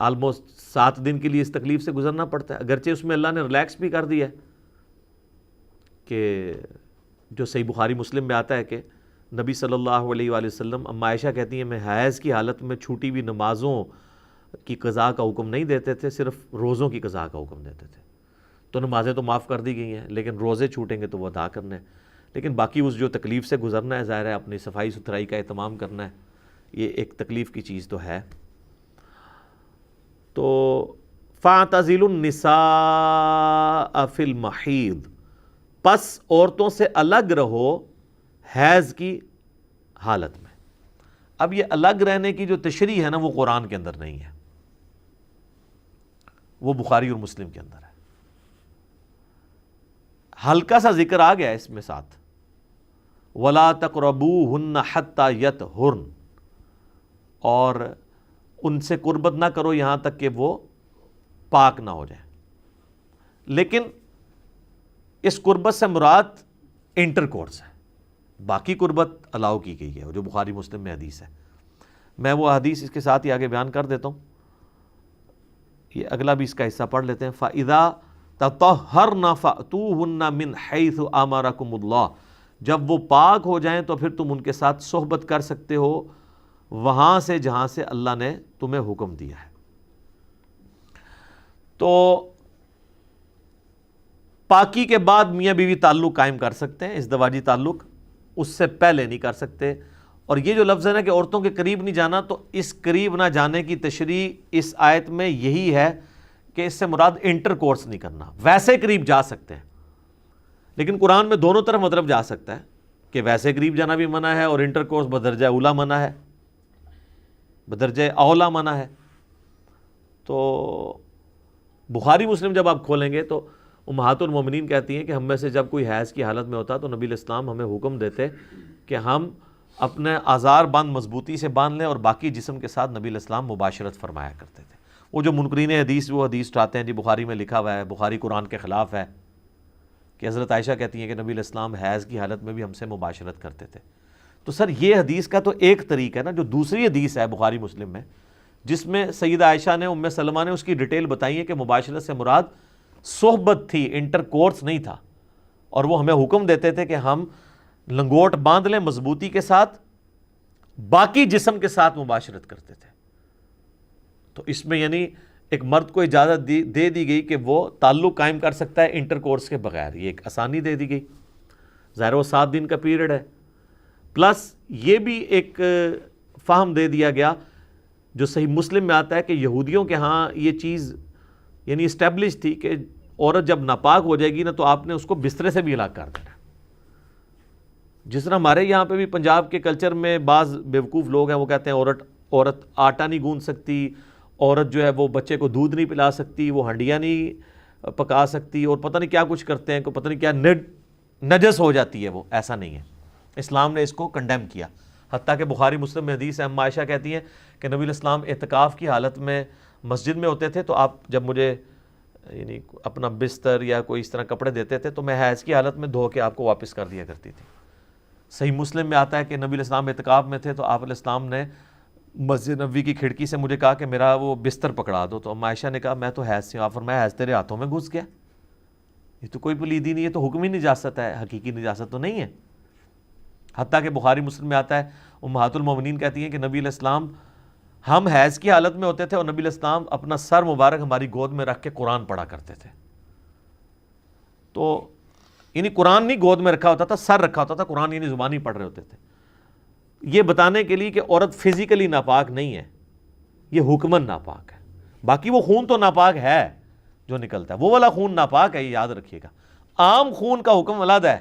آلموسٹ 7 دن کے لیے اس تکلیف سے گزرنا پڑتا ہے. اگرچہ اس میں اللہ نے ریلیکس بھی کر دیا ہے کہ جو صحیح بخاری مسلم میں آتا ہے کہ نبی صلی اللہ علیہ وآلہ وسلم, اما عائشہ کہتی ہیں میں حیض کی حالت میں چھوٹی ہوئی نمازوں کی قضاء کا حکم نہیں دیتے تھے, صرف روزوں کی قضاء کا حکم دیتے تھے. تو نمازیں تو معاف کر دی گئی ہیں, لیکن روزے چھوٹیں گے تو وہ ادا کرنا ہے. لیکن باقی اس جو تکلیف سے گزرنا ہے, ظاہر ہے اپنی صفائی ستھرائی کا اہتمام کرنا ہے, یہ ایک تکلیف کی چیز تو ہے. تو فَاعْتَزِلُوا النِّسَاءَ فِي الْمَحِيضِ, پس عورتوں سے الگ رہو حیض کی حالت میں. اب یہ الگ رہنے کی جو تشریح ہے نا وہ قرآن کے اندر نہیں ہے, وہ بخاری اور مسلم کے اندر ہے. ہلکا سا ذکر آ گیا اس میں ساتھ, وَلَا تَقْرَبُوهُنَّ حَتَّى يَطْهُرْنَ, اور ان سے قربت نہ کرو یہاں تک کہ وہ پاک نہ ہو جائیں. لیکن اس قربت سے مراد انٹر کورس ہے, باقی قربت الاؤ کی گئی ہے جو بخاری مسلم میں حدیث ہے. میں وہ حدیث اس کے ساتھ ہی آگے بیان کر دیتا ہوں, یہ اگلا بھی اس کا حصہ پڑھ لیتے ہیں. فَإِذَا تَطَهَّرْنَ فَأْتُوهُنَّ مِنْ حَيْثُ أَمَرَكُمُ اللَّهُ, جب وہ پاک ہو جائیں تو پھر تم ان کے ساتھ صحبت کر سکتے ہو وہاں سے جہاں سے اللہ نے تمہیں حکم دیا ہے. تو پاکی کے بعد میاں بیوی تعلق قائم کر سکتے ہیں، ازدواجی تعلق، اس سے پہلے نہیں کر سکتے۔ اور یہ جو لفظ ہے نا کہ عورتوں کے قریب نہیں جانا، تو اس قریب نہ جانے کی تشریح اس آیت میں یہی ہے کہ اس سے مراد انٹر کورس نہیں کرنا۔ ویسے قریب جا سکتے ہیں، لیکن قرآن میں دونوں طرف مطلب جا سکتا ہے کہ ویسے قریب جانا بھی منع ہے اور انٹر کورس بدرجہ اولا منع ہے، بدرجہ اولا منع ہے۔ تو بخاری مسلم جب آپ کھولیں گے تو امہات المومنین کہتی ہیں کہ ہم میں سے جب کوئی حیض کی حالت میں ہوتا تو نبی الاسلام ہمیں حکم دیتے کہ ہم اپنے آزار باندھ مضبوطی سے باندھ لیں اور باقی جسم کے ساتھ نبی الاسلام مباشرت فرمایا کرتے تھے۔ وہ جو منکرین حدیث وہ حدیث اٹھاتے ہیں جی بخاری میں لکھا ہوا ہے، بخاری قرآن کے خلاف ہے، کہ حضرت عائشہ کہتی ہیں کہ نبی الاسلام حیض کی حالت میں بھی ہم سے مباشرت کرتے تھے۔ تو سر یہ حدیث کا تو ایک طریقہ ہے نا، جو دوسری حدیث ہے بخاری مسلم میں جس میں سیدہ عائشہ نے ام سلمہ نے اس کی ڈیٹیل بتائی ہے کہ مباشرت سے مراد صحبت تھی، انٹر کورس نہیں تھا، اور وہ ہمیں حکم دیتے تھے کہ ہم لنگوٹ باندھ لیں مضبوطی کے ساتھ، باقی جسم کے ساتھ مباشرت کرتے تھے۔ تو اس میں یعنی ایک مرد کو اجازت دے دی گئی کہ وہ تعلق قائم کر سکتا ہے انٹر کورس کے بغیر، یہ ایک آسانی دے دی گئی۔ ظاہر وہ 7 دن کا پیریڈ ہے، پلس یہ بھی ایک فہم دے دیا گیا جو صحیح مسلم میں آتا ہے کہ یہودیوں کے ہاں یہ چیز یعنی اسٹیبلش تھی کہ عورت جب ناپاک ہو جائے گی نا تو آپ نے اس کو بسترے سے بھی ہلاک کر دینا۔ جس طرح ہمارے یہاں پہ بھی پنجاب کے کلچر میں بعض بیوقوف لوگ ہیں، وہ کہتے ہیں عورت آٹا نہیں گوندھ سکتی، عورت جو ہے وہ بچے کو دودھ نہیں پلا سکتی، وہ ہنڈیاں نہیں پکا سکتی، اور پتہ نہیں کیا کچھ کرتے ہیں، پتہ نہیں کیا نجس ہو جاتی ہے وہ۔ ایسا نہیں ہے، اسلام نے اس کو کنڈیم کیا۔ حتیٰ کہ بخاری مسلم میں حدیث ہے، ام عائشہ کہتی ہیں کہ نبی الاسلام اعتکاف کی حالت میں مسجد میں ہوتے تھے تو آپ جب مجھے یعنی اپنا بستر یا کوئی اس طرح کپڑے دیتے تھے تو میں حیض کی حالت میں دھو کے آپ کو واپس کر دیا کرتی تھی۔ صحیح مسلم میں آتا ہے کہ نبی الاسلام اعتکاف میں تھے تو آپ علیہ السلام نے مسجد نبوی کی کھڑکی سے مجھے کہا کہ میرا وہ بستر پکڑا دو، تو ام عائشہ نے کہا میں تو حیض سے ہوں۔ آپ فرمایا حیض تیرے ہاتھوں میں گھس گیا؟ یہ تو کوئی پلیدی نہیں ہے، تو حکمی نجاست ہے، حقیقی نجاست تو نہیں ہے۔ حتیٰ کہ بخاری مسلم میں آتا ہے امہات المومنین کہتی ہیں کہ نبی علیہ السلام ہم حیض کی حالت میں ہوتے تھے اور نبی علیہ السلام اپنا سر مبارک ہماری گود میں رکھ کے قرآن پڑھا کرتے تھے۔ تو یعنی قرآن نہیں گود میں رکھا ہوتا تھا، سر رکھا ہوتا تھا، قرآن یعنی زبانی پڑھ رہے ہوتے تھے۔ یہ بتانے کے لیے کہ عورت فزیکلی ناپاک نہیں ہے، یہ حکمن ناپاک ہے۔ باقی وہ خون تو ناپاک ہے جو نکلتا ہے، وہ والا خون ناپاک ہے، یہ یاد رکھیے گا۔ عام خون کا حکم علیحدہ ہے،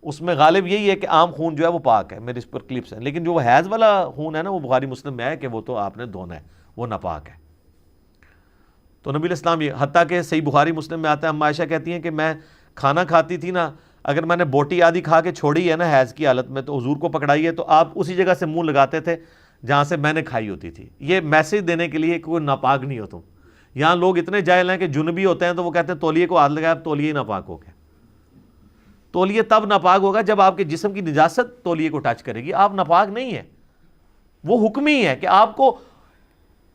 اس میں غالب یہی ہے کہ عام خون جو ہے وہ پاک ہے، میرے اس پر کلپس ہیں، لیکن جو وہ حیض والا خون ہے نا وہ بخاری مسلم میں ہے کہ وہ تو آپ نے دھونا ہے، وہ ناپاک ہے۔ تو نبی الاسلام یہ حتیٰ کہ صحیح بخاری مسلم میں آتا ہے، ام عائشہ کہتی ہیں کہ میں کھانا کھاتی تھی نا، اگر میں نے بوٹی آدھی کھا کے چھوڑی ہے نا حیض کی حالت میں تو حضور کو پکڑائی ہے تو آپ اسی جگہ سے منہ لگاتے تھے جہاں سے میں نے کھائی ہوتی تھی۔ یہ میسج دینے کے لیے کوئی ناپاک نہیں ہو تم۔ یہاں لوگ اتنے جاہل ہیں کہ جنبی ہوتے ہیں تو وہ کہتے ہیں تولیے کو ہاتھ لگایا اب تولیے ہی ناپاک ہو گیا۔ تولیے تب ناپاک ہوگا جب آپ کے جسم کی نجاست تولیے کو ٹچ کرے گی، آپ ناپاک نہیں ہیں۔ وہ حکمی ہے کہ آپ کو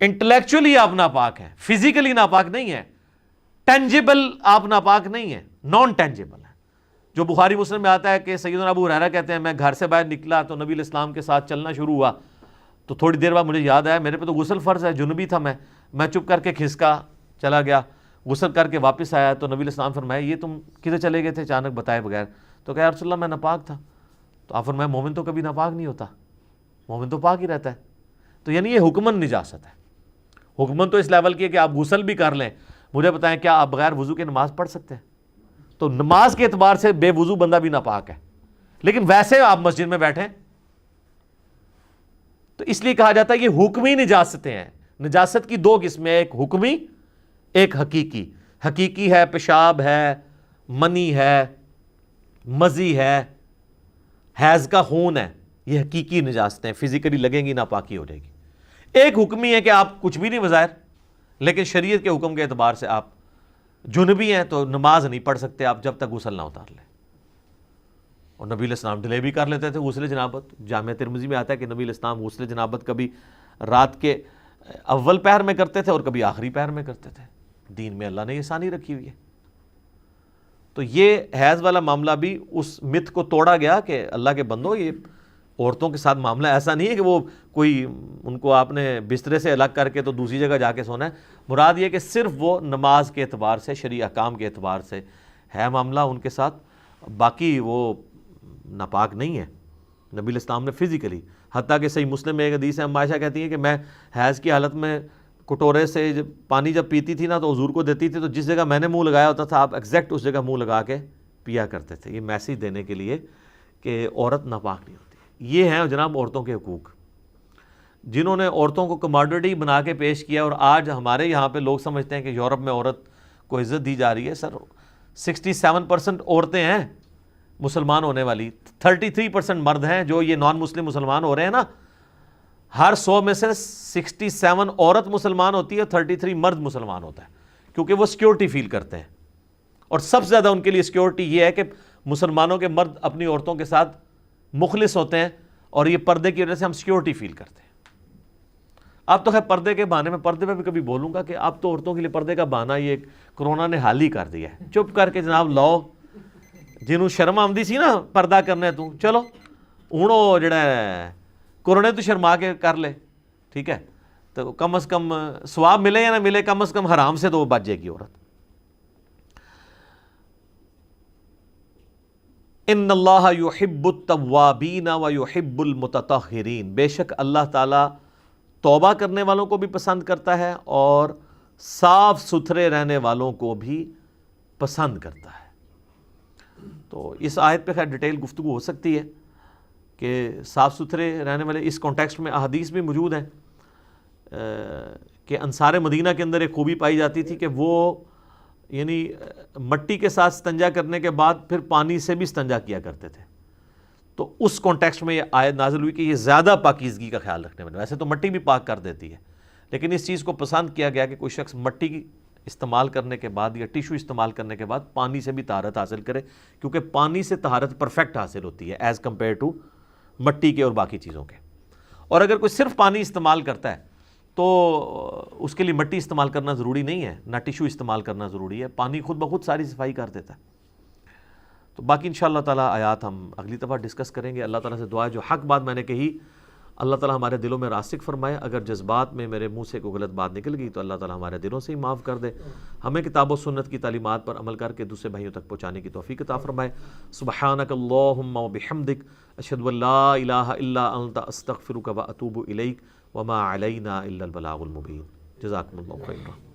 انٹلیکچولی آپ ناپاک ہیں، فزیکلی ناپاک نہیں ہیں، ٹینجیبل آپ ناپاک نہیں ہیں، نان ٹینجیبل ہے۔ جو بخاری مسلم میں آتا ہے کہ سیدنا ابو ہریرہ کہتے ہیں میں گھر سے باہر نکلا تو نبی علیہ السلام کے ساتھ چلنا شروع ہوا تو تھوڑی دیر بعد مجھے یاد آیا میرے پہ تو غسل فرض ہے، جنبی تھا میں چپ کر کے کھسکا چلا گیا، غسل کر کے واپس آیا تو نبی علیہ السلام فرمایا یہ تم کدھر چلے گئے تھے اچانک بتائے بغیر؟ تو کہا یا رسول اللہ میں ناپاک تھا۔ تو آپ فرمایا مومن تو کبھی ناپاک نہیں ہوتا، مومن تو پاک ہی رہتا ہے۔ تو یعنی یہ حکمن نجاست ہے۔ حکمن تو اس لیول کی ہے کہ آپ غسل بھی کر لیں، مجھے بتائیں کیا آپ بغیر وضو کے نماز پڑھ سکتے ہیں؟ تو نماز کے اعتبار سے بے وضو بندہ بھی ناپاک ہے، لیکن ویسے آپ مسجد میں بیٹھیں تو اس لیے کہا جاتا ہے یہ حکمی نجاستیں ہیں۔ نجاست کی 2 قسمیں، ایک حکمی ایک حقیقی۔ حقیقی ہے پیشاب ہے، منی ہے، مزی ہے، حیض کا خون ہے، یہ حقیقی نجاستیں فزیکلی لگیں گی ناپاکی ہو جائے گی۔ ایک حکمی ہے کہ آپ کچھ بھی نہیں بظاہر، لیکن شریعت کے حکم کے اعتبار سے آپ جنبی ہیں تو نماز نہیں پڑھ سکتے آپ جب تک غسل نہ اتار لیں۔ اور نبی علیہ السلام ڈیلے بھی کر لیتے تھے غسل جنابت۔ جامع ترمذی میں آتا ہے کہ نبی علیہ السلام غسل جنابت کبھی رات کے اول پہر میں کرتے تھے اور کبھی آخری پہر میں کرتے تھے۔ دین میں اللہ نے یہ آسانی رکھی ہوئی ہے۔ تو یہ حیض والا معاملہ بھی اس مت کو توڑا گیا کہ اللہ کے بندو یہ عورتوں کے ساتھ معاملہ ایسا نہیں ہے کہ وہ کوئی ان کو آپ نے بسترے سے الگ کر کے تو دوسری جگہ جا کے سونا ہے. مراد یہ کہ صرف وہ نماز کے اعتبار سے، شرعی احکام کے اعتبار سے ہے معاملہ ان کے ساتھ، باقی وہ ناپاک نہیں ہے. نبی الاسلام نے فزیکلی، حتیٰ کہ صحیح مسلم میں ایک حدیث ہے، ام عائشہ کہتی ہیں کہ میں حیض کی حالت میں کٹورے سے پانی جب پیتی تھی نا تو حضور کو دیتی تھی، تو جس جگہ میں نے منہ لگایا ہوتا تھا آپ ایگزیکٹ اس جگہ منہ لگا کے پیا کرتے تھے. یہ میسیج دینے کے لیے کہ عورت ناپاک نہیں ہوتی. یہ ہیں جناب عورتوں کے حقوق، جنہوں نے عورتوں کو کماڈیٹی بنا کے پیش کیا. اور آج ہمارے یہاں پہ لوگ سمجھتے ہیں کہ یورپ میں عورت کو عزت دی جا رہی ہے. سر 67% عورتیں ہیں مسلمان ہونے والی، 33% مرد ہیں جو یہ نان مسلم مسلمان ہو رہے ہیں نا. ہر 100 میں سے 67 عورت مسلمان ہوتی ہے، 33 مرد مسلمان ہوتا ہے، کیونکہ وہ سیکیورٹی فیل کرتے ہیں. اور سب سے زیادہ ان کے لیے سیکیورٹی یہ ہے کہ مسلمانوں کے مرد اپنی عورتوں کے ساتھ مخلص ہوتے ہیں، اور یہ پردے کی وجہ سے ہم سیکیورٹی فیل کرتے ہیں. اب تو خیر پردے کے بہانے میں، پردے پہ بھی کبھی بولوں گا کہ اب تو عورتوں کے لیے پردے کا بہانہ یہ کرونا نے حال ہی کر دیا ہے. چپ کر کے جناب لاؤ، جنہوں شرم آمدی سی نا پردہ کرنے تو چلو ہوں جڑا ہے کورونے تو شرما کے کر لے، ٹھیک ہے، تو کم از کم ثواب ملے یا نہ ملے، کم از کم حرام سے تو وہ بچ جائے گی عورت. ان اللہ یحب التوابین ویحب المتطہرین، بے شک اللہ تعالیٰ توبہ کرنے والوں کو بھی پسند کرتا ہے اور صاف ستھرے رہنے والوں کو بھی پسند کرتا ہے. تو اس آیت پہ خیر ڈیٹیل گفتگو ہو سکتی ہے کہ صاف ستھرے رہنے والے، اس کانٹیکسٹ میں احادیث بھی موجود ہیں کہ انصار مدینہ کے اندر ایک خوبی پائی جاتی تھی کہ وہ یعنی مٹی کے ساتھ استنجا کرنے کے بعد پھر پانی سے بھی استنجا کیا کرتے تھے. تو اس کانٹیکسٹ میں یہ آیت نازل ہوئی کہ یہ زیادہ پاکیزگی کا خیال رکھنے والے، ویسے تو مٹی بھی پاک کر دیتی ہے، لیکن اس چیز کو پسند کیا گیا کہ کوئی شخص مٹی کی استعمال کرنے کے بعد یا ٹیشو استعمال کرنے کے بعد پانی سے بھی طہارت حاصل کرے، کیونکہ پانی سے طہارت پرفیکٹ حاصل ہوتی ہے ایز کمپیئر ٹو مٹی کے اور باقی چیزوں کے. اور اگر کوئی صرف پانی استعمال کرتا ہے تو اس کے لیے مٹی استعمال کرنا ضروری نہیں ہے، نہ ٹیشو استعمال کرنا ضروری ہے، پانی خود بخود ساری صفائی کر دیتا ہے. تو باقی انشاءاللہ تعالیٰ آیات ہم اگلی دفعہ ڈسکس کریں گے. اللہ تعالیٰ سے دعا ہے جو حق بات میں نے کہی اللہ تعالیٰ ہمارے دلوں میں راسخ فرمائے. اگر جذبات میں میرے منہ سے کوئی غلط بات نکل گئی تو اللہ تعالیٰ ہمارے دلوں سے ہی معاف کر دے. ہمیں کتاب و سنت کی تعلیمات پر عمل کر کے دوسرے بھائیوں تک پہنچانے کی توفیق عطا فرمائے. سبحانک اللہم و بحمدک، اشہد ان لا الہ الا انت، استغفرک و اتوب الیک، وما علینا الا البلاغ المبین. جزاکم اللہ خیرا.